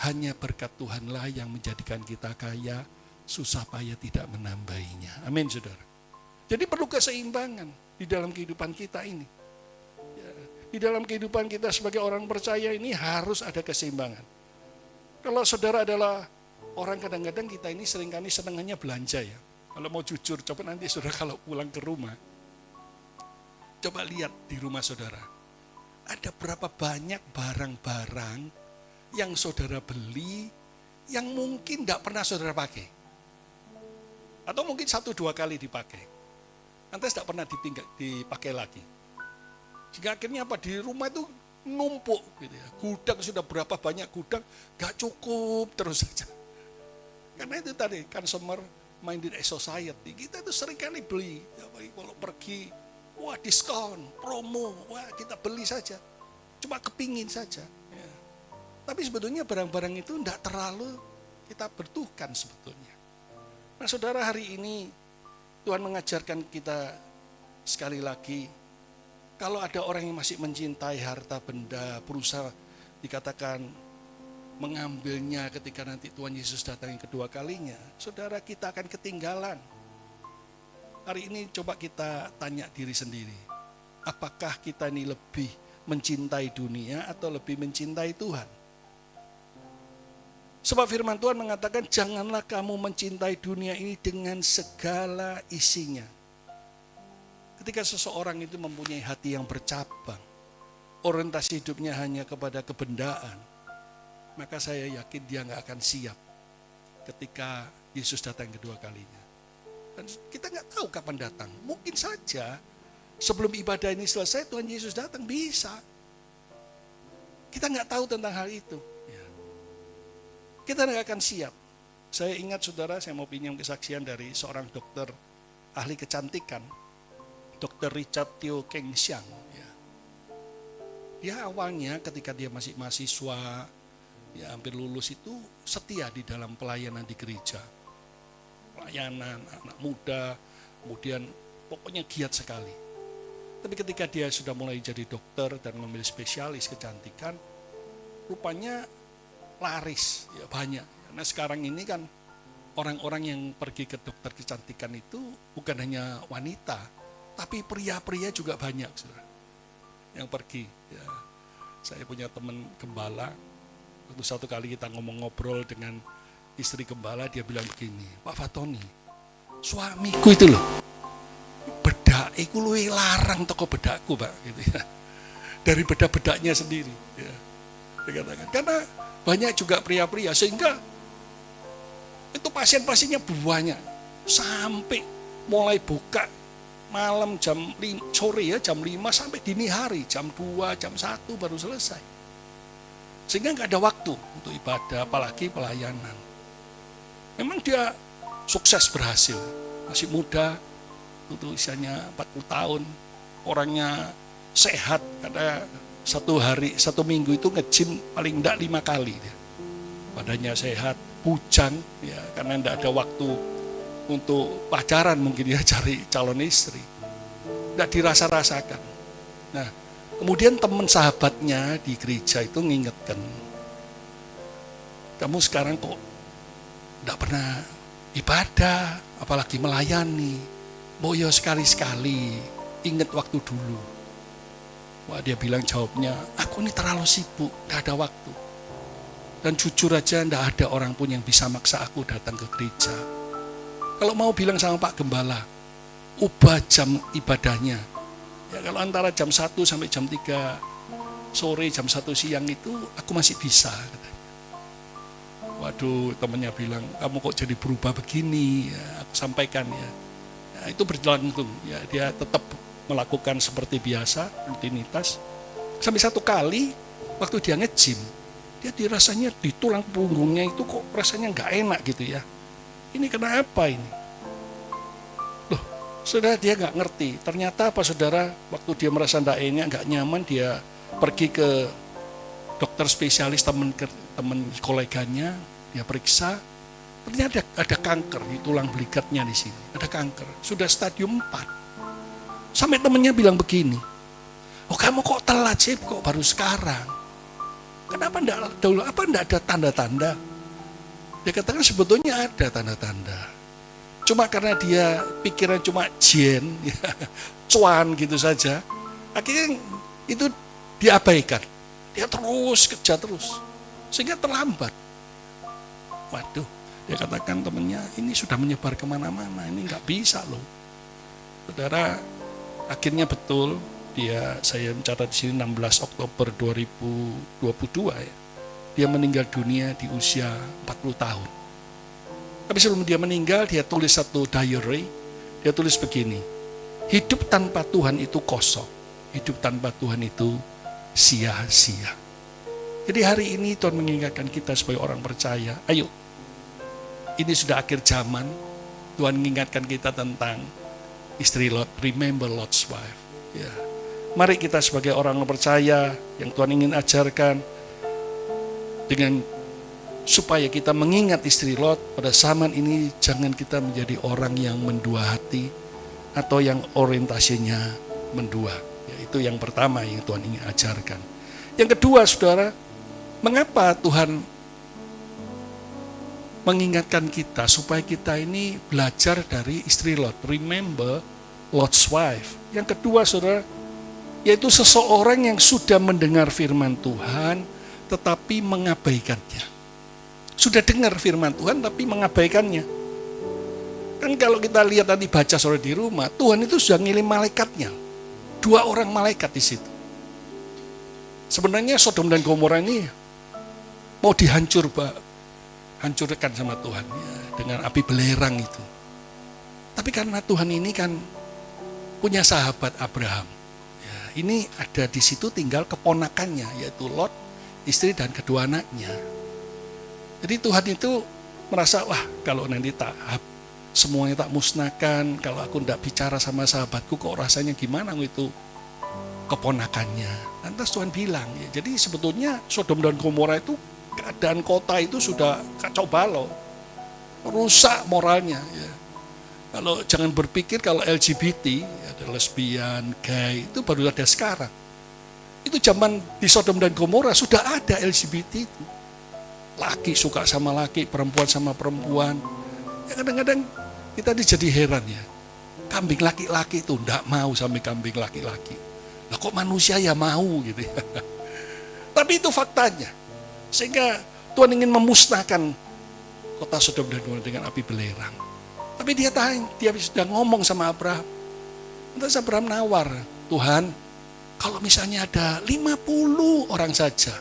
hanya berkat Tuhanlah yang menjadikan kita kaya, susah payah tidak menambahinya. Amin, saudara. Jadi perlu keseimbangan di dalam kehidupan kita ini. Ya, di dalam kehidupan kita sebagai orang percaya ini harus ada keseimbangan. Kalau saudara adalah orang kadang-kadang kita ini seringkali senangannya belanja ya. Kalau mau jujur, coba nanti saudara kalau pulang ke rumah, coba lihat di rumah saudara. Ada berapa banyak barang-barang yang saudara beli yang mungkin tidak pernah saudara pakai. Atau mungkin 1-2 kali dipakai. Nanti tidak pernah dipakai lagi. Jika akhirnya apa, di rumah itu numpuk gitu ya. Gudang sudah berapa banyak gudang, gak cukup terus saja. Karena itu tadi, consumer minded society. Kita itu sering kali beli. Ya, kalau pergi, wah diskon, promo, wah kita beli saja. Cuma kepingin saja. Ya. Tapi sebetulnya barang-barang itu tidak terlalu kita butuhkan sebetulnya. Nah saudara, hari ini Tuhan mengajarkan kita sekali lagi, kalau ada orang yang masih mencintai harta benda, berusaha dikatakan mengambilnya ketika nanti Tuhan Yesus datang yang kedua kalinya, saudara, kita akan ketinggalan. Hari ini coba kita tanya diri sendiri, apakah kita ini lebih mencintai dunia atau lebih mencintai Tuhan? Sebab firman Tuhan mengatakan, janganlah kamu mencintai dunia ini dengan segala isinya. Ketika seseorang itu mempunyai hati yang bercabang, orientasi hidupnya hanya kepada kebendaan, maka saya yakin dia nggak akan siap ketika Yesus datang kedua kalinya. Dan kita nggak tahu kapan datang. Mungkin saja sebelum ibadah ini selesai Tuhan Yesus datang, bisa. Kita nggak tahu tentang hal itu. Kita tidak akan siap. Saya ingat saudara, saya mau pinjam kesaksian dari seorang dokter ahli kecantikan, Dr. Richard Teo Keng Siang. Ya. Dia awalnya ketika dia masih mahasiswa, ya hampir lulus itu setia di dalam pelayanan di gereja. Pelayanan anak muda, kemudian pokoknya giat sekali. Tapi ketika dia sudah mulai jadi dokter dan memilih spesialis kecantikan, rupanya laris, ya banyak. Karena sekarang ini kan orang-orang yang pergi ke dokter kecantikan itu bukan hanya wanita, Tapi pria-pria juga banyak, saudara, yang pergi. Ya. Saya punya teman gembala, waktu satu kali kita ngobrol dengan istri gembala, dia bilang begini, Pak Fatoni, suamiku itu loh, bedak iku luwih larang toko bedakku, Pak, gitu ya. Dari bedak-bedaknya sendiri, ya. Dikatakan. Karena banyak juga pria-pria, sehingga itu pasien-pasiennya banyak. Sampai mulai buka malam sore ya, jam 5 sampai dini hari, jam 2, jam 1 baru selesai. Sehingga nggak ada waktu untuk ibadah, apalagi pelayanan. Memang dia sukses berhasil, masih muda, untuk usianya 40 tahun, orangnya sehat, karena satu minggu itu nge-gym paling enggak 5 kali dia. Badannya sehat, bujang ya, karena enggak ada waktu untuk pacaran mungkin ya, cari calon istri. Enggak dirasa-rasakan. Nah, kemudian teman sahabatnya di gereja itu ngingetkan, kamu sekarang kok enggak pernah ibadah, apalagi melayani. Boyo sekali-sekali ingat waktu dulu. Wah, dia bilang jawabnya, aku ini terlalu sibuk, gak ada waktu. Dan jujur aja, gak ada orang pun yang bisa maksa aku datang ke gereja. Kalau mau bilang sama Pak Gembala, ubah jam ibadahnya. Ya, kalau antara jam 1 sampai jam 3 sore, jam 1 siang itu, aku masih bisa. Waduh, temannya bilang, kamu kok jadi berubah begini? Ya, aku sampaikan ya. Ya, itu berlangsung, ya, dia tetap melakukan seperti biasa, rutinitas. Sampai satu kali, waktu dia nge-gym, dia dirasanya di tulang punggungnya itu kok rasanya nggak enak gitu ya. Ini kenapa ini? Loh, saudara, dia nggak ngerti. Ternyata apa, saudara, waktu dia merasa nggak enak, nggak nyaman, dia pergi ke dokter spesialis, teman koleganya, dia periksa, ternyata ada kanker di tulang belikatnya di sini. Ada kanker, sudah stadium 4. Sampai temennya bilang begini, oh kamu kok telat sih, kok baru sekarang? Kenapa enggak dulu? Apa enggak ada tanda-tanda? Dia katakan sebetulnya ada tanda-tanda. Cuma karena dia pikiran cuma ya, cuan gitu saja, akhirnya itu diabaikan. Dia terus kerja terus, sehingga terlambat. Waduh, dia katakan temennya, ini sudah menyebar kemana-mana, ini nggak bisa loh. Saudara, akhirnya betul, saya mencatat di sini 16 Oktober 2022 ya. Dia meninggal dunia di usia 40 tahun. Tapi sebelum dia meninggal, dia tulis satu diary. Dia tulis begini, hidup tanpa Tuhan itu kosong. Hidup tanpa Tuhan itu sia-sia. Jadi hari ini Tuhan mengingatkan kita sebagai orang percaya, ayo, ini sudah akhir zaman. Tuhan mengingatkan kita tentang istri Lot, remember Lot's wife. Ya. Mari kita sebagai orang percaya yang Tuhan ingin ajarkan, dengan supaya kita mengingat istri Lot pada zaman ini, jangan kita menjadi orang yang mendua hati atau yang orientasinya mendua. Ya, itu yang pertama yang Tuhan ingin ajarkan. Yang kedua, saudara, mengapa Tuhan mengingatkan kita supaya kita ini belajar dari istri Lot, remember Lot's wife. Yang kedua, saudara, yaitu seseorang yang sudah mendengar firman Tuhan tetapi mengabaikannya. Sudah dengar firman Tuhan tapi mengabaikannya. Kan kalau kita lihat tadi baca sore di rumah, Tuhan itu sudah ngirim malaikatnya. 2 orang malaikat di situ. Sebenarnya Sodom dan Gomora ini mau hancurkan sama Tuhan ya, dengan api belerang itu. Tapi karena Tuhan ini kan punya sahabat Abraham. Ya, ini ada di situ tinggal keponakannya, yaitu Lot, istri dan kedua anaknya. Jadi Tuhan itu merasa, wah kalau nanti semuanya tak musnahkan, kalau aku tidak bicara sama sahabatku kok rasanya gimana itu keponakannya. Lantas Tuhan bilang, ya, jadi sebetulnya Sodom dan Gomora itu keadaan kota itu sudah kacau balau, rusak moralnya. Ya. Kalau jangan berpikir kalau LGBT, ada lesbian, gay, itu baru ada sekarang. Itu zaman di Sodom dan Gomora sudah ada LGBT itu. Laki suka sama laki, perempuan sama perempuan. Ya, kadang-kadang kita jadi heran ya. Kambing laki-laki itu enggak mau sampai kambing laki-laki. Lah kok manusia ya mau gitu ya. Tapi itu faktanya. Sehingga Tuhan ingin memusnahkan kota Sodom dan Gomora dengan api belerang. Tapi dia sudah ngomong sama Abraham. Terus Abraham nawar, Tuhan, kalau misalnya ada 50 orang saja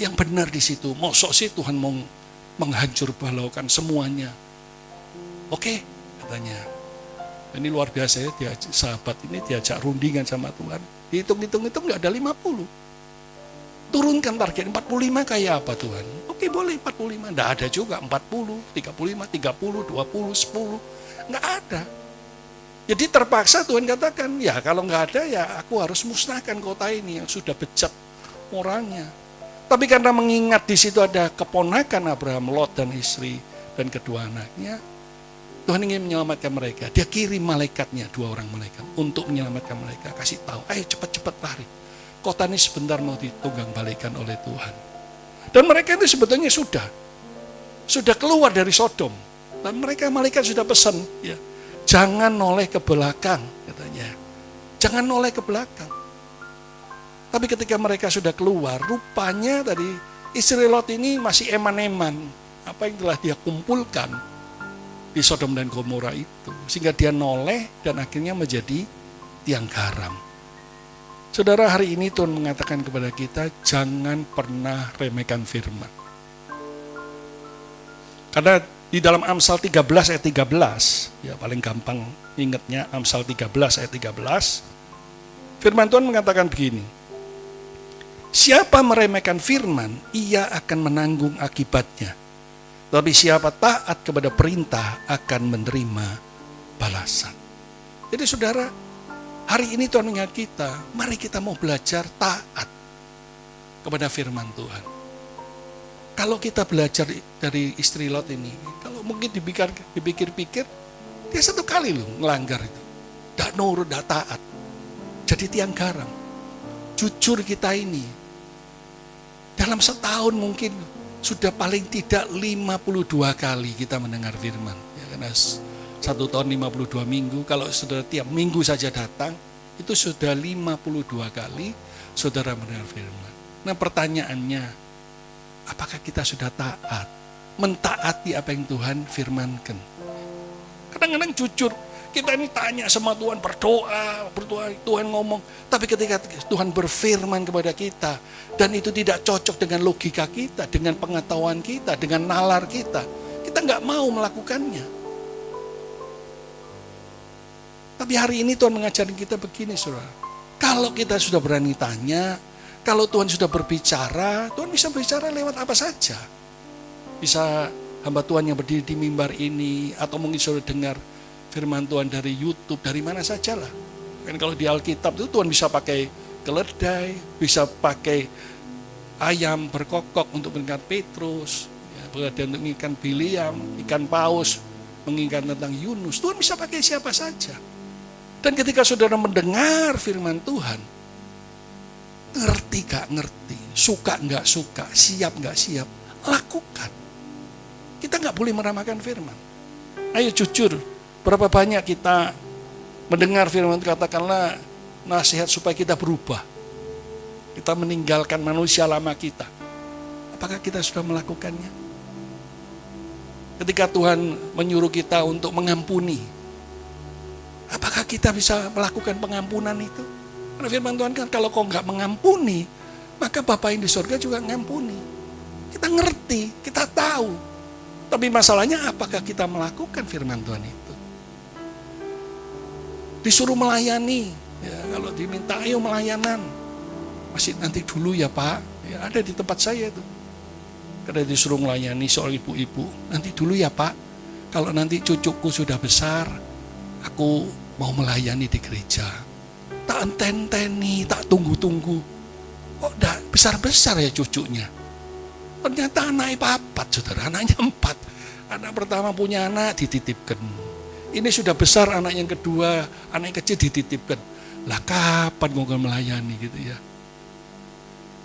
yang benar di situ, mosok sih Tuhan mau menghancur balaukan semuanya. Oke, katanya. Ini luar biasa ya, sahabat ini diajak rundingan sama Tuhan. Dihitung-hitung itu nggak ada 50. Turunkan target 45 kayak apa Tuhan? Oke boleh 45, nggak ada juga 40, 35, 30, 20, 10. Nggak ada. Jadi terpaksa Tuhan katakan, ya kalau nggak ada ya aku harus musnahkan kota ini yang sudah bejat orangnya. Tapi karena mengingat di situ ada keponakan Abraham, Lot dan istri dan kedua anaknya, Tuhan ingin menyelamatkan mereka. Dia kirim malaikatnya, 2 orang malaikat untuk menyelamatkan mereka. Kasih tahu, ayo cepat-cepat lari. Kota ini sebentar mau ditunggang balikan oleh Tuhan. Dan mereka itu sebetulnya sudah keluar dari Sodom. Dan mereka malaikat sudah pesan, ya, jangan noleh ke belakang, katanya. Jangan noleh ke belakang. Tapi ketika mereka sudah keluar, rupanya tadi istri Lot ini masih eman-eman apa yang telah dia kumpulkan di Sodom dan Gomora itu. Sehingga dia noleh dan akhirnya menjadi tiang garam. Saudara, hari ini Tuhan mengatakan kepada kita, jangan pernah remehkan firman. Karena di dalam Amsal 13 ayat 13, ya paling gampang ingatnya Amsal 13 ayat 13, firman Tuhan mengatakan begini, siapa meremehkan firman, ia akan menanggung akibatnya. Tapi siapa taat kepada perintah akan menerima balasan. Jadi saudara, hari ini Tuhan mengingat kita, mari kita mau belajar taat kepada firman Tuhan. Kalau kita belajar dari istri Lot ini, kalau mungkin dipikir-pikir, dia 1 kali loh ngelanggar itu. Tidak nurut, tidak taat. Jadi tiang garam. Jujur kita ini, dalam setahun mungkin sudah paling tidak 52 kali kita mendengar firman. Ya, karena 1 tahun 52 minggu, kalau saudara tiap minggu saja datang, itu sudah 52 kali saudara mendengar firman. Nah pertanyaannya, apakah kita sudah taat? Mentaati apa yang Tuhan firmankan? Kadang-kadang jujur, kita ini tanya sama Tuhan, berdoa, Tuhan ngomong. Tapi ketika Tuhan berfirman kepada kita, dan itu tidak cocok dengan logika kita, dengan pengetahuan kita, dengan nalar kita nggak mau melakukannya. Tapi hari ini Tuhan mengajarin kita begini, saudara. Kalau kita sudah berani tanya, kalau Tuhan sudah berbicara, Tuhan bisa bicara lewat apa saja. Bisa hamba Tuhan yang berdiri di mimbar ini, atau mungkin saudara dengar firman Tuhan dari YouTube, dari mana sajalah. Kan kalau di Alkitab itu Tuhan bisa pakai keledai, bisa pakai ayam berkokok untuk mengingat Petrus, ya, untuk mengingat Biliam, ikan paus, mengingat tentang Yunus. Tuhan bisa pakai siapa saja. Dan ketika saudara mendengar firman Tuhan, ngerti gak ngerti, suka gak suka, siap gak siap, lakukan. Kita gak boleh meramakan firman. Ayo jujur, berapa banyak kita mendengar firman, katakanlah nasihat supaya kita berubah. Kita meninggalkan manusia lama kita. Apakah kita sudah melakukannya? Ketika Tuhan menyuruh kita untuk mengampuni, apakah kita bisa melakukan pengampunan itu? Karena firman Tuhan kan, kalau kau nggak mengampuni, maka Bapa yang di surga juga ngampuni. Kita ngerti, kita tahu. Tapi masalahnya apakah kita melakukan firman Tuhan itu? Disuruh melayani, ya, kalau diminta ayo melayanan, masih nanti dulu ya Pak, ya, ada di tempat saya itu. Karena disuruh melayani seorang ibu-ibu, nanti dulu ya Pak, kalau nanti cucuku sudah besar, aku mau melayani di gereja. Tak enten-teni, tak tunggu-tunggu. Kok dah besar-besar ya cucunya? Ternyata anaknya 4, saudara, anaknya 4. Anak pertama punya anak, dititipkan. Ini sudah besar, anak yang kedua, anak yang kecil dititipkan. Lah kapan mau melayani gitu ya?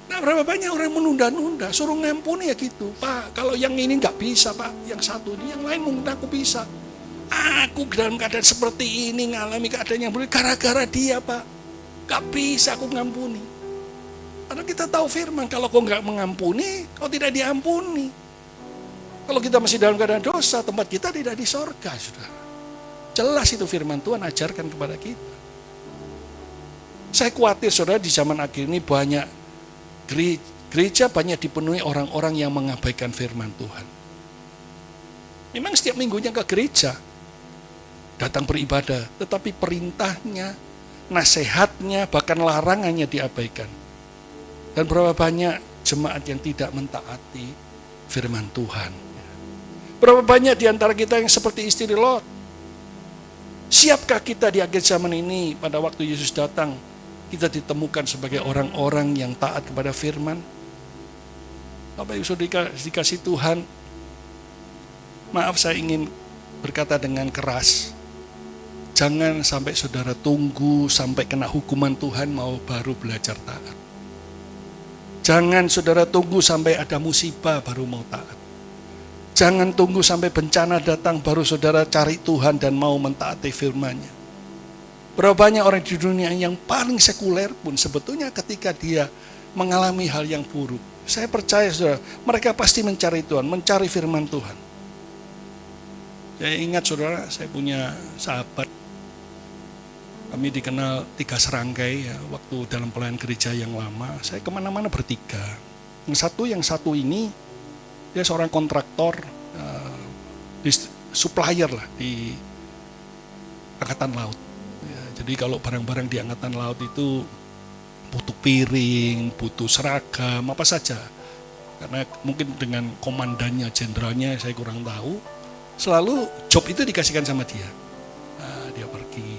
Nah berapa banyak orang menunda-nunda, suruh ngampuni ya gitu. Pak, kalau yang ini nggak bisa Pak, yang satu ini, yang lain mungkin aku bisa. Aku dalam keadaan seperti ini, ngalami keadaan yang buruk, gara-gara dia, Pak. Gak bisa aku ngampuni. Karena kita tahu firman, kalau kau gak mengampuni, kau tidak diampuni. Kalau kita masih dalam keadaan dosa, tempat kita tidak di sorga, saudara. Jelas itu firman Tuhan ajarkan kepada kita. Saya khawatir, saudara, di zaman akhir ini banyak gereja banyak dipenuhi orang-orang yang mengabaikan firman Tuhan. Memang setiap minggunya ke gereja, datang beribadah, tetapi perintahnya, nasihatnya, bahkan larangannya diabaikan. Dan berapa banyak jemaat yang tidak mentaati firman Tuhan. Berapa banyak di antara kita yang seperti istri Lot. Siapkah kita di akhir zaman ini pada waktu Yesus datang, kita ditemukan sebagai orang-orang yang taat kepada firman? Bapak Ibu Saudara dikasih Tuhan, maaf saya ingin berkata dengan keras. Jangan sampai saudara tunggu sampai kena hukuman Tuhan mau baru belajar taat. Jangan saudara tunggu sampai ada musibah baru mau taat. Jangan tunggu sampai bencana datang baru saudara cari Tuhan dan mau mentaati firman-Nya. Berapa banyak orang di dunia yang paling sekuler pun sebetulnya ketika dia mengalami hal yang buruk, saya percaya saudara, mereka pasti mencari Tuhan, mencari firman Tuhan. Saya ingat saudara, saya punya sahabat, kami dikenal 3 serangkai ya, waktu dalam pelayanan gereja yang lama, saya kemana-mana bertiga. Yang satu ini, dia seorang kontraktor, supplier lah di Angkatan Laut. Ya, jadi kalau barang-barang di Angkatan Laut itu butuh piring, butuh seragam, apa saja. Karena mungkin dengan komandannya, jenderalnya saya kurang tahu, selalu job itu dikasihkan sama dia. Nah, dia pergi.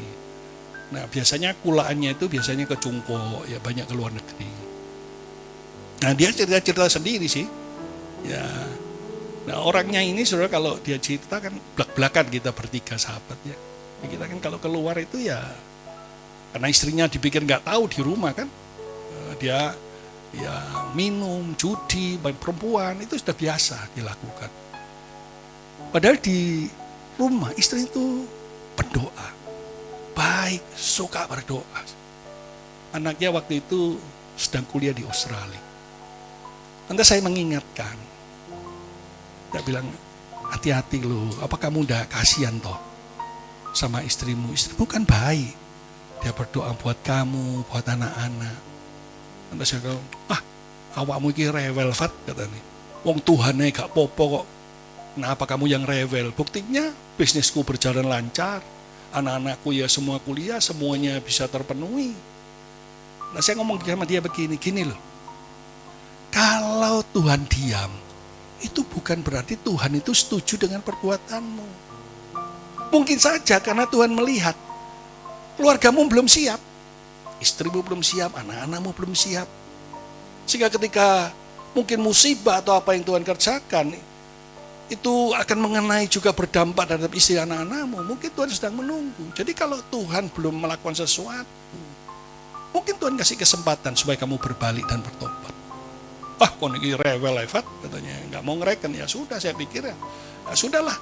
Nah, biasanya kulaannya itu biasanya ke Cungko, ya banyak ke luar negeri. Nah, dia cerita-cerita sendiri sih. Ya. Nah, orangnya ini saudara kalau dia cerita kan belak-belakan kita bertiga sahabat ya. Kita kan kalau keluar itu ya karena istrinya dipikir nggak tahu di rumah kan. Dia ya minum, judi, main perempuan itu sudah biasa dilakukan. Padahal di rumah istri itu berdoa. Baik, suka berdoa. Anaknya waktu itu sedang kuliah di Australia. Nanti saya mengingatkan. Dia bilang, hati-hati loh, apa kamu udah kasihan toh sama istrimu? Istrimu kan baik. Dia berdoa buat kamu, buat anak-anak. Nanti saya bilang, awakmu ini rewel, Fat, katanya. Wong Tuhannya gak popo kok. Kenapa kamu yang rewel? Buktinya bisnisku berjalan lancar. Anak-anakku ya semua kuliah, semuanya bisa terpenuhi. Nah saya ngomong sama dia begini, gini loh. Kalau Tuhan diam, itu bukan berarti Tuhan itu setuju dengan perbuatanmu. Mungkin saja karena Tuhan melihat, keluargamu belum siap, istrimu belum siap, anak-anakmu belum siap. Sehingga ketika mungkin musibah atau apa yang Tuhan kerjakan, itu akan mengenai juga berdampak terhadap istri anak-anakmu. Mungkin Tuhan sedang menunggu. Jadi kalau Tuhan belum melakukan sesuatu, mungkin Tuhan kasih kesempatan supaya kamu berbalik dan bertobat. Kok ini rewel Evat, katanya nggak mau ngereken. Ya sudah, saya pikir ya sudahlah.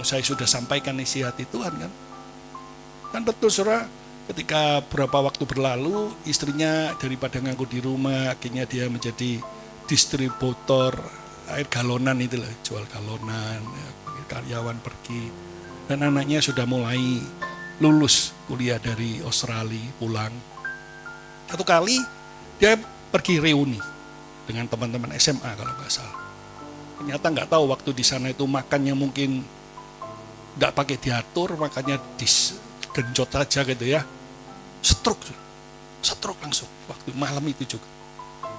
Saya sudah sampaikan isi hati Tuhan kan. Kan betul saudara, ketika beberapa waktu berlalu, istrinya daripada nganggur di rumah, akhirnya dia menjadi distributor air galonan itu lah, jual galonan, ya, karyawan pergi. Dan anaknya sudah mulai lulus kuliah dari Australia, pulang. Satu kali dia pergi reuni dengan teman-teman SMA kalau nggak salah. Ternyata nggak tahu waktu di sana itu makannya mungkin nggak pakai diatur, makanya digenjot aja gitu ya. Stroke langsung waktu malam itu juga.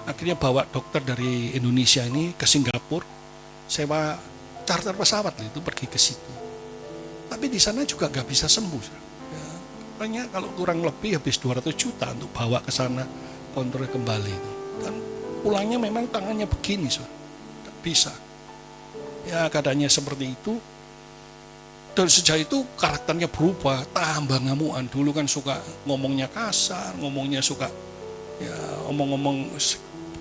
Akhirnya bawa dokter dari Indonesia ini ke Singapura, sewa charter pesawat itu pergi ke situ. Tapi di sana juga nggak bisa sembuh. Ya, makanya kalau kurang lebih habis 200 juta untuk bawa ke sana, kontrol kembali. Dan pulangnya memang tangannya begini, nggak bisa. Ya keadaannya seperti itu. Dan sejak itu karakternya berubah, tambah ngamuan. Dulu kan suka ngomongnya kasar, ngomongnya suka ya omong-omong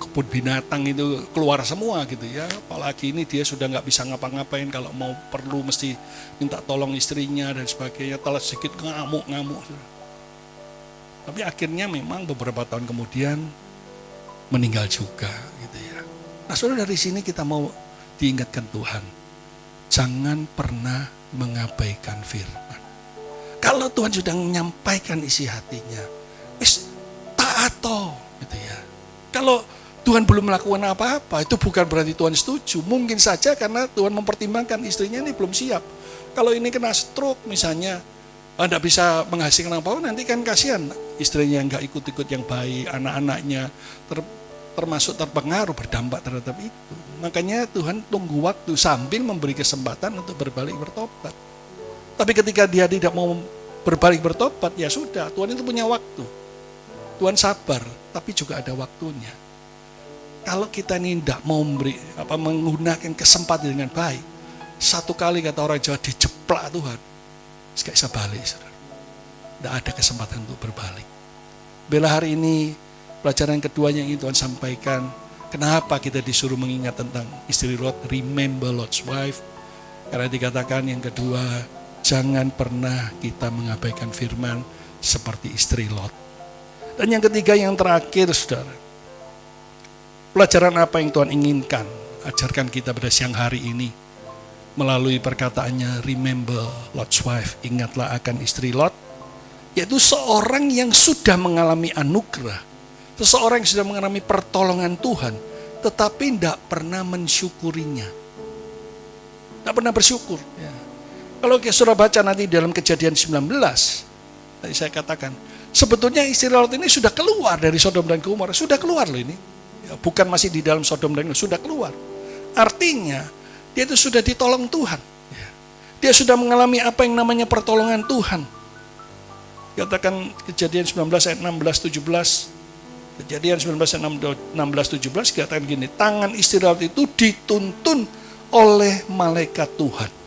kebun binatang itu keluar semua gitu ya. Apalagi ini dia sudah nggak bisa ngapa-ngapain, kalau mau perlu mesti minta tolong istrinya dan sebagainya. Telah sedikit ngamuk-ngamuk. Tapi akhirnya memang beberapa tahun kemudian meninggal juga gitu ya. Nah saudara, dari sini kita mau diingatkan Tuhan, jangan pernah mengabaikan firman. Kalau Tuhan sudah menyampaikan isi hatinya, wis taat gitu ya. Kalau Tuhan belum melakukan apa-apa, itu bukan berarti Tuhan setuju. Mungkin saja karena Tuhan mempertimbangkan istrinya ini belum siap. Kalau ini kena stroke misalnya, tidak bisa menghasilkan apa-apa, nanti kan kasihan istrinya nggak ikut-ikut yang baik, anak-anaknya termasuk terpengaruh, berdampak terhadap itu. Makanya Tuhan tunggu waktu sambil memberi kesempatan untuk berbalik bertobat. Tapi ketika dia tidak mau berbalik bertobat, ya sudah, Tuhan itu punya waktu. Tuhan sabar, tapi juga ada waktunya. Kalau kita ini tidak mau menggunakan kesempatan dengan baik, satu kali kata orang Jawa dijeplak Tuhan, gak bisa balik, saudara. Tidak ada kesempatan untuk berbalik. Bela hari ini pelajaran kedua yang Tuhan sampaikan, kenapa kita disuruh mengingat tentang istri Lot, remember Lot's wife. Karena dikatakan yang kedua, jangan pernah kita mengabaikan firman seperti istri Lot. Dan yang ketiga, yang terakhir, saudara, pelajaran apa yang Tuhan inginkan ajarkan kita pada siang hari ini melalui perkataannya, remember Lot's wife, ingatlah akan istri Lot, yaitu seorang yang sudah mengalami anugerah, seseorang yang sudah mengalami pertolongan Tuhan, tetapi tidak pernah mensyukurinya, tidak pernah bersyukur. Ya. Kalau saudara baca nanti dalam Kejadian 19, tadi saya katakan, sebetulnya istri Lot ini sudah keluar dari Sodom dan Gomora, sudah keluar loh ini. Ya, bukan masih di dalam Sodom dan Gomora, sudah keluar. Artinya, dia itu sudah ditolong Tuhan. Ya. Dia sudah mengalami apa yang namanya pertolongan Tuhan. Katakan Kejadian 19 ayat 16-17. Kejadian 19 ayat 16-17 katakan gini, tangan istri Lot itu dituntun oleh malaikat Tuhan.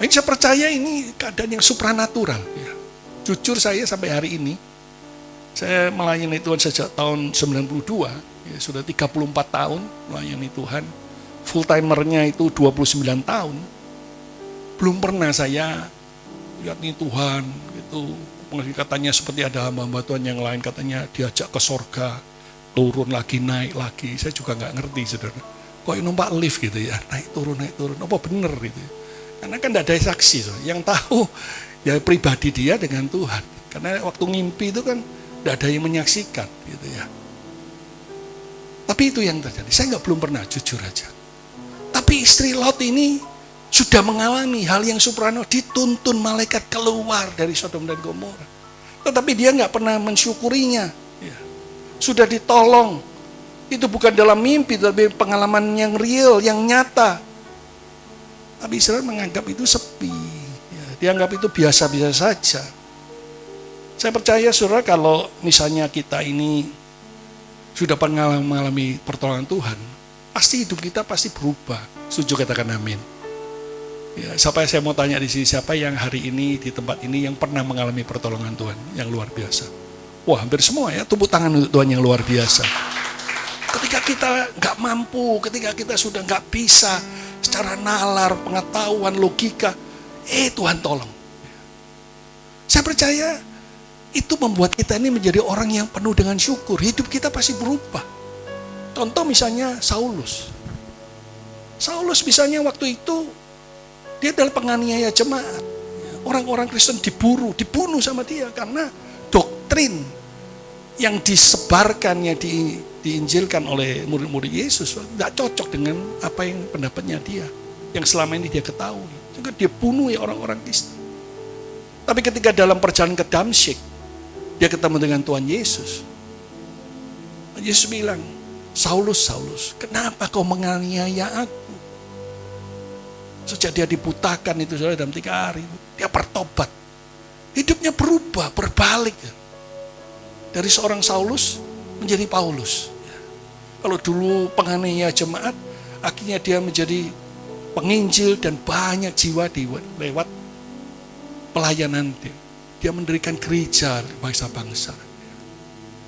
Ini saya percaya ini keadaan yang supranatural. Ya. Jujur saya sampai hari ini, saya melayani Tuhan sejak tahun 92, ya, sudah 34 tahun melayani Tuhan. Full timernya itu 29 tahun. Belum pernah saya lihat nih Tuhan, gitu. Katanya seperti ada hamba-hamba Tuhan yang lain, katanya diajak ke sorga, turun lagi, naik lagi. Saya juga nggak ngerti, saudara. Kok numpak lift gitu ya, naik turun, apa bener gitu. Karena kan tidak ada saksi, so. Yang tahu ya pribadi dia dengan Tuhan. Karena waktu ngimpi itu kan tidak ada yang menyaksikan, gitu ya. Tapi itu yang terjadi. Saya belum pernah, jujur aja. Tapi istri Lot ini sudah mengalami hal yang supranatural, dituntun malaikat keluar dari Sodom dan Gomora. Tetapi dia nggak pernah mensyukurinya. Ya. Sudah ditolong. Itu bukan dalam mimpi, tapi pengalaman yang real, yang nyata. Tapi Israel menganggap itu sepi. Ya, dianggap itu biasa-biasa saja. Saya percaya saudara, kalau misalnya kita ini sudah pernah mengalami pertolongan Tuhan, pasti hidup kita pasti berubah. Setuju, katakan amin. Ya, saya mau tanya di sini, siapa yang hari ini di tempat ini yang pernah mengalami pertolongan Tuhan yang luar biasa? Wah, hampir semua ya, tepuk tangan untuk Tuhan yang luar biasa. Ketika kita nggak mampu, ketika kita sudah nggak bisa secara nalar, pengetahuan, logika, Tuhan tolong. Saya percaya itu membuat kita ini menjadi orang yang penuh dengan syukur. Hidup kita pasti berubah. Contoh misalnya Saulus. Saulus misalnya waktu itu dia adalah penganiaya jemaat. Orang-orang Kristen dibunuh sama dia karena doktrin yang disebarkannya, diinjilkan oleh murid-murid Yesus tidak cocok dengan apa yang pendapatnya dia, yang selama ini dia ketahui. Sehingga dia bunuh ya orang-orang Kristen. Tapi ketika dalam perjalanan ke Damsyik, dia ketemu dengan Tuhan Yesus. Yesus bilang, Saulus, Saulus, kenapa kau menganiaya aku? Sejak dia dibutakan itu dalam 3 hari, dia bertobat. Hidupnya berubah, berbalik. Dari seorang Saulus menjadi Paulus. Kalau dulu penganiaya jemaat, akhirnya dia menjadi penginjil dan banyak jiwa lewat pelayanan dia. Dia mendirikan gereja bangsa-bangsa.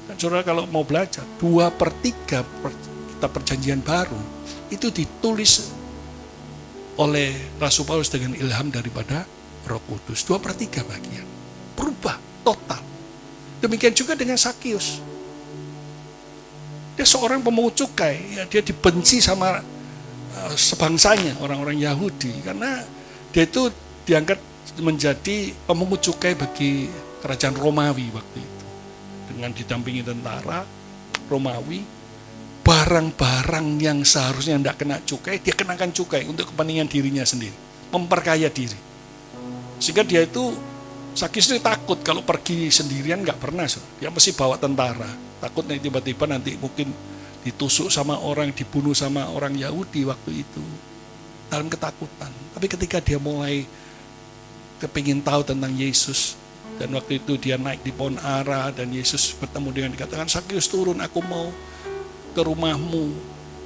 Dan saudara kalau mau belajar, 2/3 kitab perjanjian baru itu ditulis oleh Rasul Paulus dengan ilham daripada Roh Kudus. 2/3 bagian. Berubah total. Demikian juga dengan Sakius. Dia seorang pemungut cukai, ya, dia dibenci sama sebangsanya, orang-orang Yahudi, karena dia itu diangkat menjadi pemungut cukai bagi kerajaan Romawi waktu itu. Dengan didampingi tentara Romawi, barang-barang yang seharusnya tidak kena cukai, dia kenakan cukai untuk kepentingan dirinya sendiri, memperkaya diri. Sehingga dia itu, Sakius itu takut kalau pergi sendirian, nggak pernah, dia mesti bawa tentara. Takut nih tiba-tiba nanti mungkin ditusuk sama orang, dibunuh sama orang Yahudi waktu itu, dalam ketakutan. Tapi ketika dia mulai kepingin tahu tentang Yesus, dan waktu itu dia naik di pohon ara, dan Yesus bertemu dengan dikatakan, Sakius turun, aku mau ke rumahmu.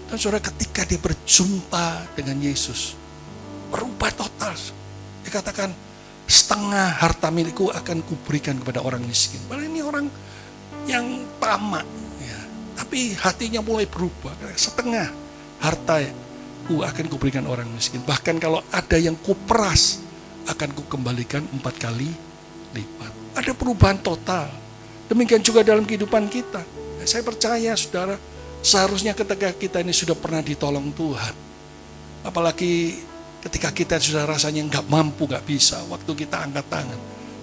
Dan saudara, ketika dia berjumpa dengan Yesus, berubah total. Dia katakan, setengah harta milikku akan kuberikan kepada orang miskin. Padahal ini orang yang tamak, ya. Tapi hatinya mulai berubah. Setengah hartaku akan kuberikan orang miskin. Bahkan kalau ada yang kuperas, akan kukembalikan 4 kali lipat. Ada perubahan total. Demikian juga dalam kehidupan kita. Saya percaya saudara, seharusnya ketika kita ini sudah pernah ditolong Tuhan, apalagi ketika kita sudah rasanya nggak mampu, nggak bisa, waktu kita angkat tangan,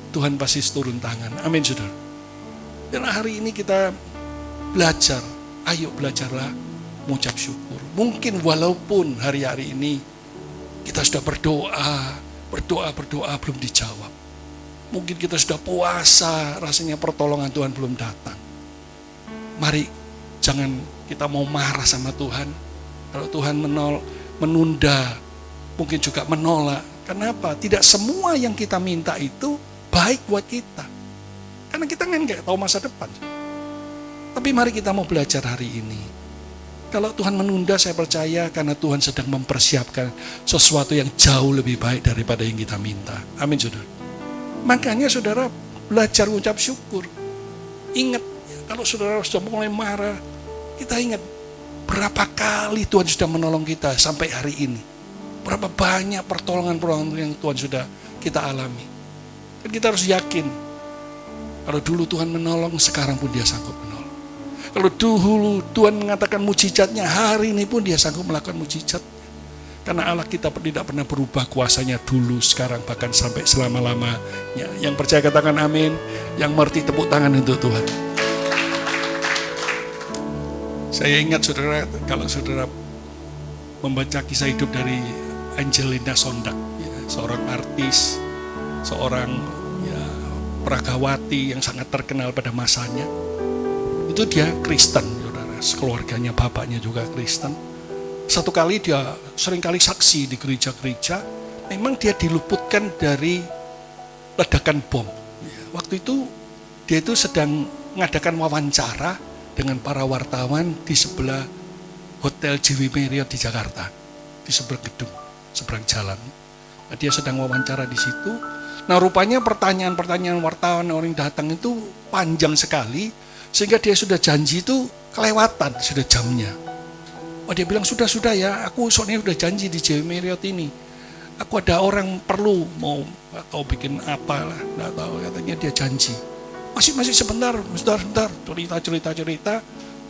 Tuhan pasti turun tangan. Amin saudara. Dan hari ini kita belajar, ayo belajarlah mengucap syukur. Mungkin walaupun hari-hari ini kita sudah berdoa belum dijawab. Mungkin kita sudah puasa, rasanya pertolongan Tuhan belum datang. Mari jangan kita mau marah sama Tuhan. Kalau Tuhan menunda, mungkin juga menolak. Kenapa? Tidak semua yang kita minta itu baik buat kita. Karena kita kan nggak tahu masa depan. Tapi mari kita mau belajar hari ini. Kalau Tuhan menunda, saya percaya karena Tuhan sedang mempersiapkan sesuatu yang jauh lebih baik daripada yang kita minta. Amin saudara. Makanya saudara belajar ucap syukur. Ingat, kalau saudara sudah mulai marah, kita ingat berapa kali Tuhan sudah menolong kita sampai hari ini. Berapa banyak pertolongan-pertolongan yang Tuhan sudah kita alami. Dan kita harus yakin, kalau dulu Tuhan menolong, sekarang pun dia sanggup menolong. Kalau dulu Tuhan mengatakan mujizatnya, hari ini pun dia sanggup melakukan mujizat. Karena Allah kita tidak pernah berubah, kuasanya dulu, sekarang, bahkan sampai selama-lamanya. Yang percaya katakan amin, yang mengerti tepuk tangan untuk Tuhan. Saya ingat saudara, kalau saudara membaca kisah hidup dari Angelina Sondak, ya, seorang artis, seorang peragawati yang sangat terkenal pada masanya. Itu dia Kristen, saudara. Keluarganya, bapaknya juga Kristen. Satu kali dia seringkali saksi di gereja-gereja, memang dia diluputkan dari ledakan bom. Waktu itu dia itu sedang mengadakan wawancara dengan para wartawan di sebelah Hotel JW Marriott di Jakarta, di seberang gedung, seberang jalan. Nah, dia sedang wawancara di situ. Nah, rupanya pertanyaan-pertanyaan wartawan orang yang datang itu panjang sekali, sehingga dia sudah janji itu kelewatan, sudah jamnya. Oh, dia bilang, sudah ya, aku soalnya sudah janji di JW Marriott ini. Aku ada orang perlu, mau gak tahu bikin apa lah, gak tahu, katanya dia janji. Masih sebentar, cerita,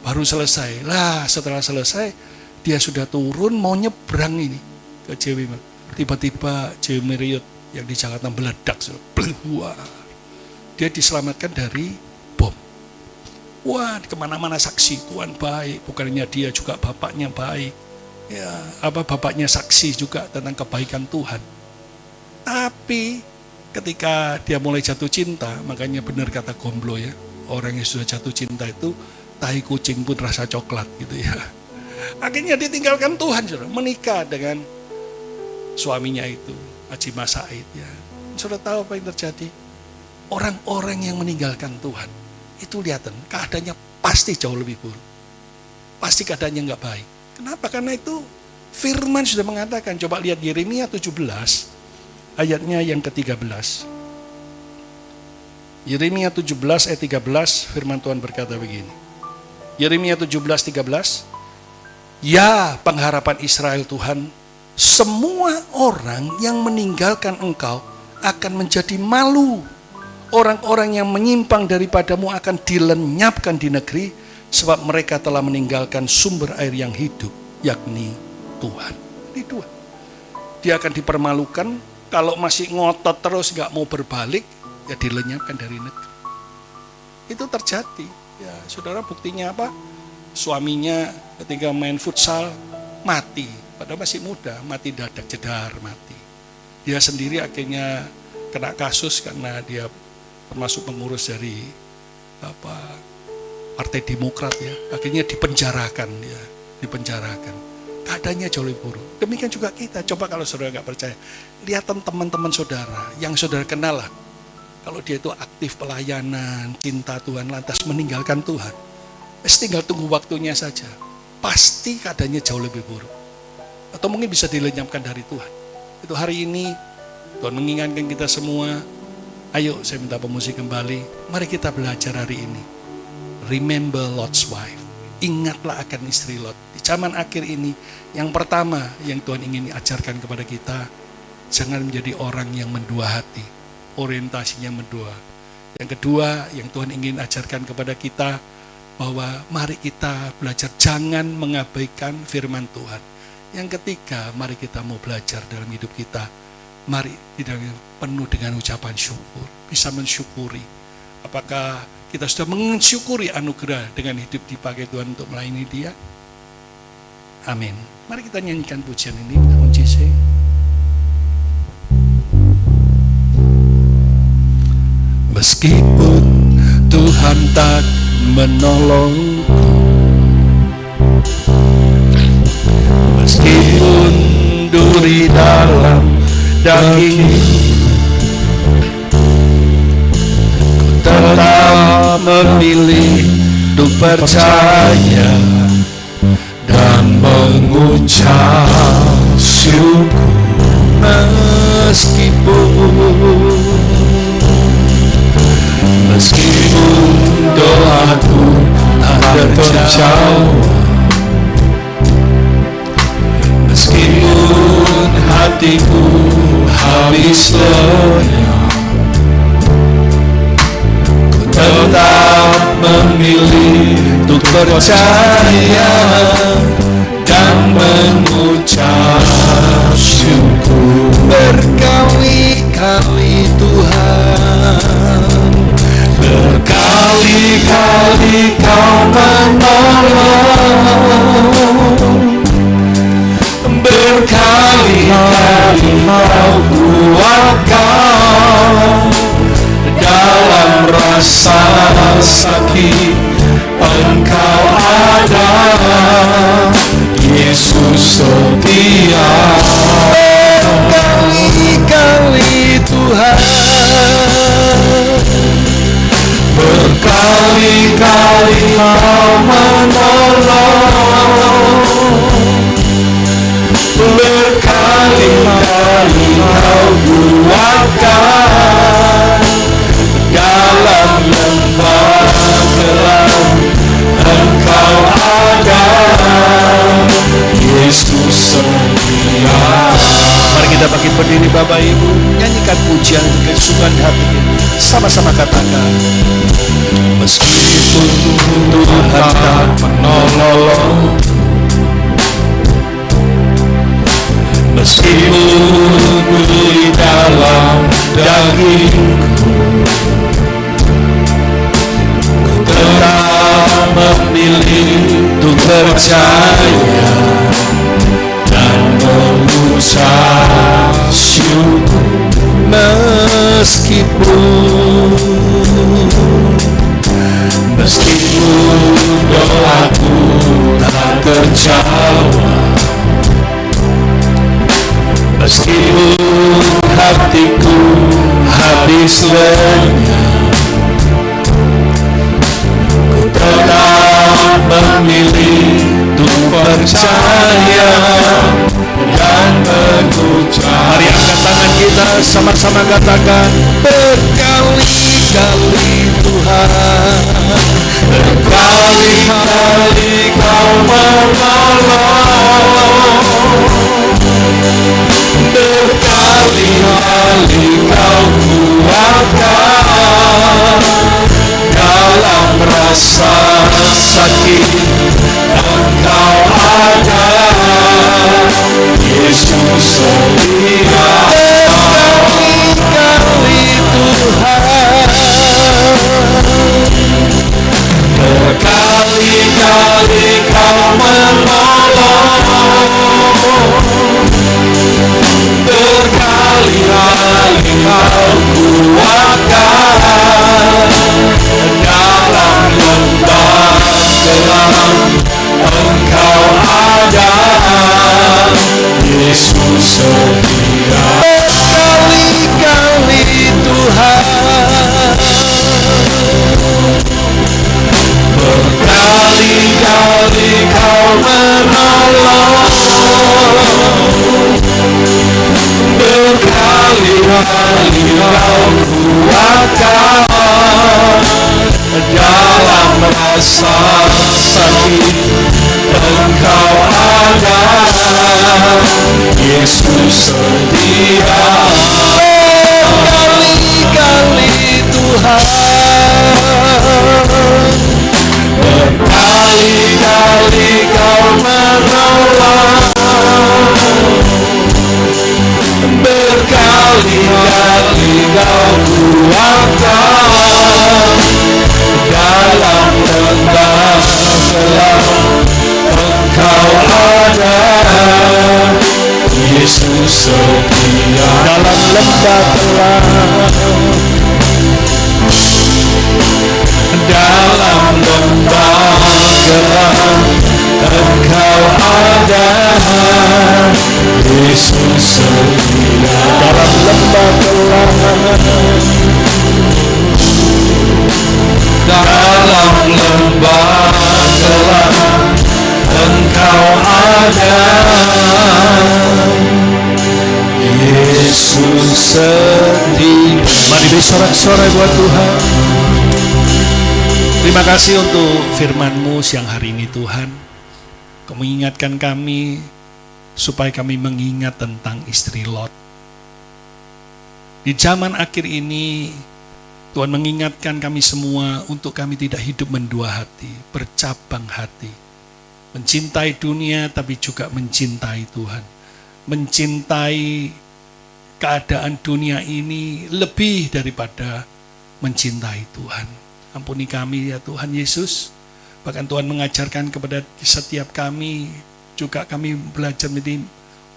baru selesai. Lah, setelah selesai, dia sudah turun, mau nyebrang ini ke JW Marriott. Tiba-tiba JW Marriott yang di Jakarta meledak. Wah, dia diselamatkan dari bom. Wah, kemana-mana saksi, Tuhan baik. Bukannya dia juga bapaknya baik. Ya, bapaknya saksi juga tentang kebaikan Tuhan. Tapi ketika dia mulai jatuh cinta, makanya benar kata Gomblo ya, orang yang sudah jatuh cinta itu tahi kucing pun rasa coklat gitu ya. Akhirnya dia tinggalkan Tuhan, saudara, menikah dengan suaminya itu, Haji Mas Said ya. Saudara tahu apa yang terjadi? Orang-orang yang meninggalkan Tuhan itu lihat, keadaannya pasti jauh lebih buruk. Pasti keadaannya nggak baik. Kenapa? Karena itu firman sudah mengatakan. Coba lihat Yeremia 17 ayatnya yang ke-13. Yeremia 17 ayat 13, firman Tuhan berkata begini. Yeremia 17:13, ya pengharapan Israel Tuhan, semua orang yang meninggalkan engkau akan menjadi malu. Orang-orang yang menyimpang daripadamu akan dilenyapkan di negeri, sebab mereka telah meninggalkan sumber air yang hidup, yakni Tuhan. Ini dua. Dia akan dipermalukan, kalau masih ngotot terus gak mau berbalik, ya dilenyapkan dari negeri. Itu terjadi. Ya, saudara, buktinya apa? Suaminya ketika main futsal mati, padahal masih muda, mati dadak, jedar, mati. Dia sendiri akhirnya kena kasus karena dia termasuk pengurus dari Partai Demokrat ya. Akhirnya dipenjarakan dia, dipenjarakan. Keadaannya jauh lebih buruk. Demikian juga kita. Coba kalau saudara nggak percaya, lihat teman-teman saudara yang saudara kenal lah. Kalau dia itu aktif pelayanan, cinta Tuhan, lantas meninggalkan Tuhan, tinggal tunggu waktunya saja. Pasti keadaannya jauh lebih buruk. Atau mungkin bisa dilenyapkan dari Tuhan. Itu hari ini Tuhan mengingatkan kita semua. Ayo, saya minta pemusik kembali. Mari kita belajar hari ini. Remember Lot's wife. Ingatlah akan istri Lot. Di zaman akhir ini, yang pertama yang Tuhan ingin ajarkan kepada kita, jangan menjadi orang yang mendua hati. Orientasinya mendua. Yang kedua, yang Tuhan ingin ajarkan kepada kita, bahwa mari kita belajar jangan mengabaikan firman Tuhan. Yang ketiga, mari kita mau belajar dalam hidup kita. Mari tidak penuh dengan ucapan syukur. Bisa mensyukuri. Apakah kita sudah mensyukuri anugerah dengan hidup dipakai Tuhan untuk melayani Dia? Amin. Mari kita nyanyikan pujian ini. Kunci C. Meskipun Tuhan tak menolongku, meskipun duri dalam daging, ku tetap memilih untuk percaya dan mengucap syukur. Meskipun doaku tak terjawab, meskipun hatiku habis lenyap, ku tetap memilih untuk percaya dan mengucap syukur. Berkali-kali Tuhan, berkali-kali Kau menolong, berkali-kali Kau kuatkan dalam rasa sakit. Engkau ada, Yesus setia. Berkali-kali Tuhan, berkali-kali Kau menolong, berkali-kali Kau kuatkan dalam lembah gelap. Engkau ada, Yesus setia. Mari kita bangkit berdiri Bapak Ibu, nyanyikan pujian kesukaan hati kita. Sama-sama katakan, meskipun Tuhan tak menolong, meskipun di dalam dagingku, ku tetap memilih untuk percaya dan mengucap syukur. Meskipun doaku tak terjawab, meskipun hatiku habis lenyap, ku tetap memilih untuk percaya dan mengucap. Mari angkat tangan kita, sama-sama katakan, berkali-kali Tuhan, berkali-kali Kau menolong, berkali-kali Kau kuatkan dalam rasa sakit. Engkau ada, Yesus setia. Berkali-kali Tuhan, berkali-kali Kau menolong, berkali-kali Kau kuatkan dalam lembah gelap. Engkau ada, Yesus setia. Berkali-kali Tuhan, berkali-kali Kau menolong, berkali-kali Kau kuatkan dalam rasa sakit. Engkau ada, Yesus setia. Berkali-kali Tuhan, berkali-kali Kau menolong, berkali-kali Kau kuatkan dalam lembah gelap. Engkau ada, Yesus setia. Dalam lembah gelap, dalam lembah gelap, Engkau ada, Yesus setia. Dalam lembah gelap, dalam lembah gelap, Engkau ada, Yesus setia. Mari bersorak-sorai buat Tuhan. Terima kasih untuk firman-Mu siang hari ini Tuhan. Kau mengingatkan kami supaya kami mengingat tentang istri Lot. Di zaman akhir ini Tuhan mengingatkan kami semua untuk kami tidak hidup mendua hati, bercabang hati. Mencintai dunia tapi juga mencintai Tuhan. Mencintai keadaan dunia ini lebih daripada mencintai Tuhan. Ampuni kami ya Tuhan Yesus. Bahkan Tuhan mengajarkan kepada setiap kami, juga kami belajar menjadi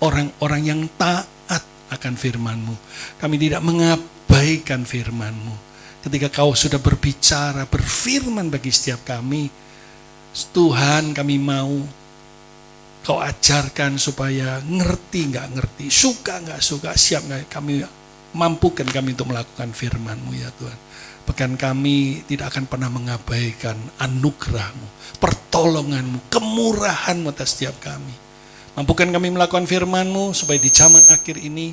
orang-orang yang taat akan firman-Mu. Kami tidak mengabaikan firman-Mu. Ketika Kau sudah berbicara, berfirman bagi setiap kami, Tuhan kami mau Kau ajarkan supaya ngerti nggak ngerti, suka nggak suka, siap nggak, kami mampukan kami untuk melakukan firman-Mu ya Tuhan. Bahkan kami tidak akan pernah mengabaikan anugerah-Mu, pertolongan-Mu, kemurahan-Mu atas setiap kami. Mampukan kami melakukan firman-Mu supaya di zaman akhir ini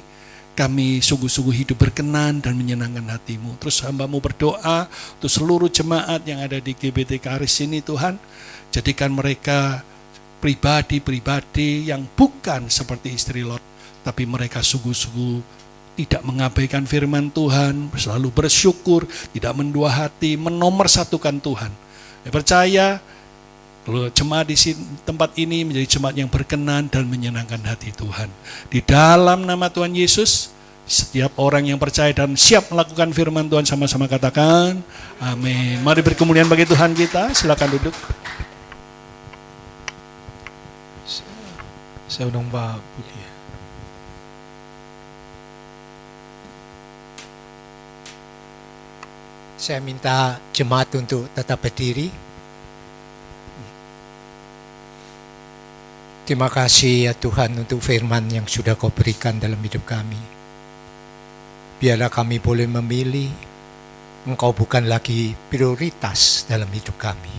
kami sungguh-sungguh hidup berkenan dan menyenangkan hati-Mu. Terus hamba-Mu berdoa untuk seluruh jemaat yang ada di GBT Karis ini Tuhan. Jadikan mereka pribadi-pribadi yang bukan seperti istri Lot, tapi mereka sungguh-sungguh tidak mengabaikan firman Tuhan, selalu bersyukur, tidak mendua hati, menomorsatukan Tuhan. Saya percaya kalau jemaat di tempat ini menjadi jemaat yang berkenan dan menyenangkan hati Tuhan. Di dalam nama Tuhan Yesus, setiap orang yang percaya dan siap melakukan firman Tuhan sama-sama katakan, amin. Mari beri kemuliaan bagi Tuhan kita, silakan duduk. Saya undang Pak Budi. Saya minta jemaat untuk tetap berdiri. Terima kasih ya Tuhan untuk firman yang sudah Kau berikan dalam hidup kami. Biarlah kami boleh memilih, Engkau bukan lagi prioritas dalam hidup kami,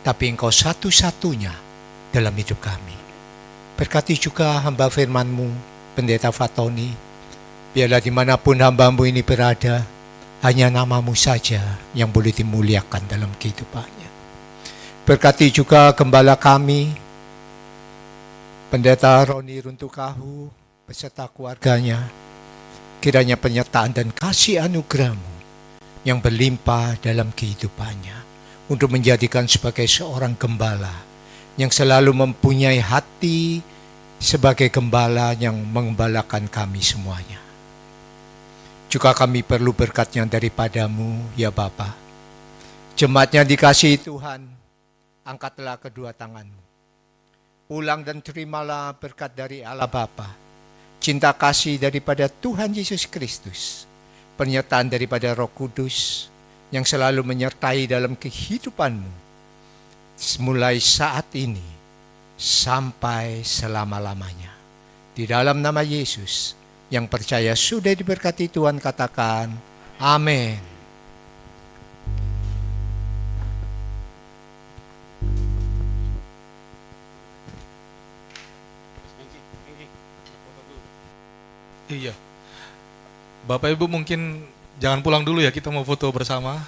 tapi Engkau satu-satunya dalam hidup kami. Berkati juga hamba firman-Mu, Pendeta Fatoni. Biarlah dimanapun hamba-Mu ini berada, hanya namamu saja yang boleh dimuliakan dalam kehidupannya. Berkati juga gembala kami, Pendeta Roni Runtukahu, beserta keluarganya, kiranya penyertaan dan kasih anugerah-Mu yang berlimpah dalam kehidupannya, untuk menjadikan sebagai seorang gembala yang selalu mempunyai hati sebagai gembala yang mengembalakan kami semuanya. Juga kami perlu berkat-Nya daripada-Mu, ya Bapa. Jemaat-Nya dikasihi Tuhan, angkatlah kedua tangan-Mu. Pulang dan terimalah berkat dari Allah Bapa, cinta kasih daripada Tuhan Yesus Kristus, penyertaan daripada Roh Kudus yang selalu menyertai dalam kehidupan-Mu, mulai saat ini sampai selama-lamanya. Di dalam nama Yesus yang percaya sudah diberkati Tuhan, katakan amin. Iya. Bapak Ibu mungkin jangan pulang dulu ya, kita mau foto bersama.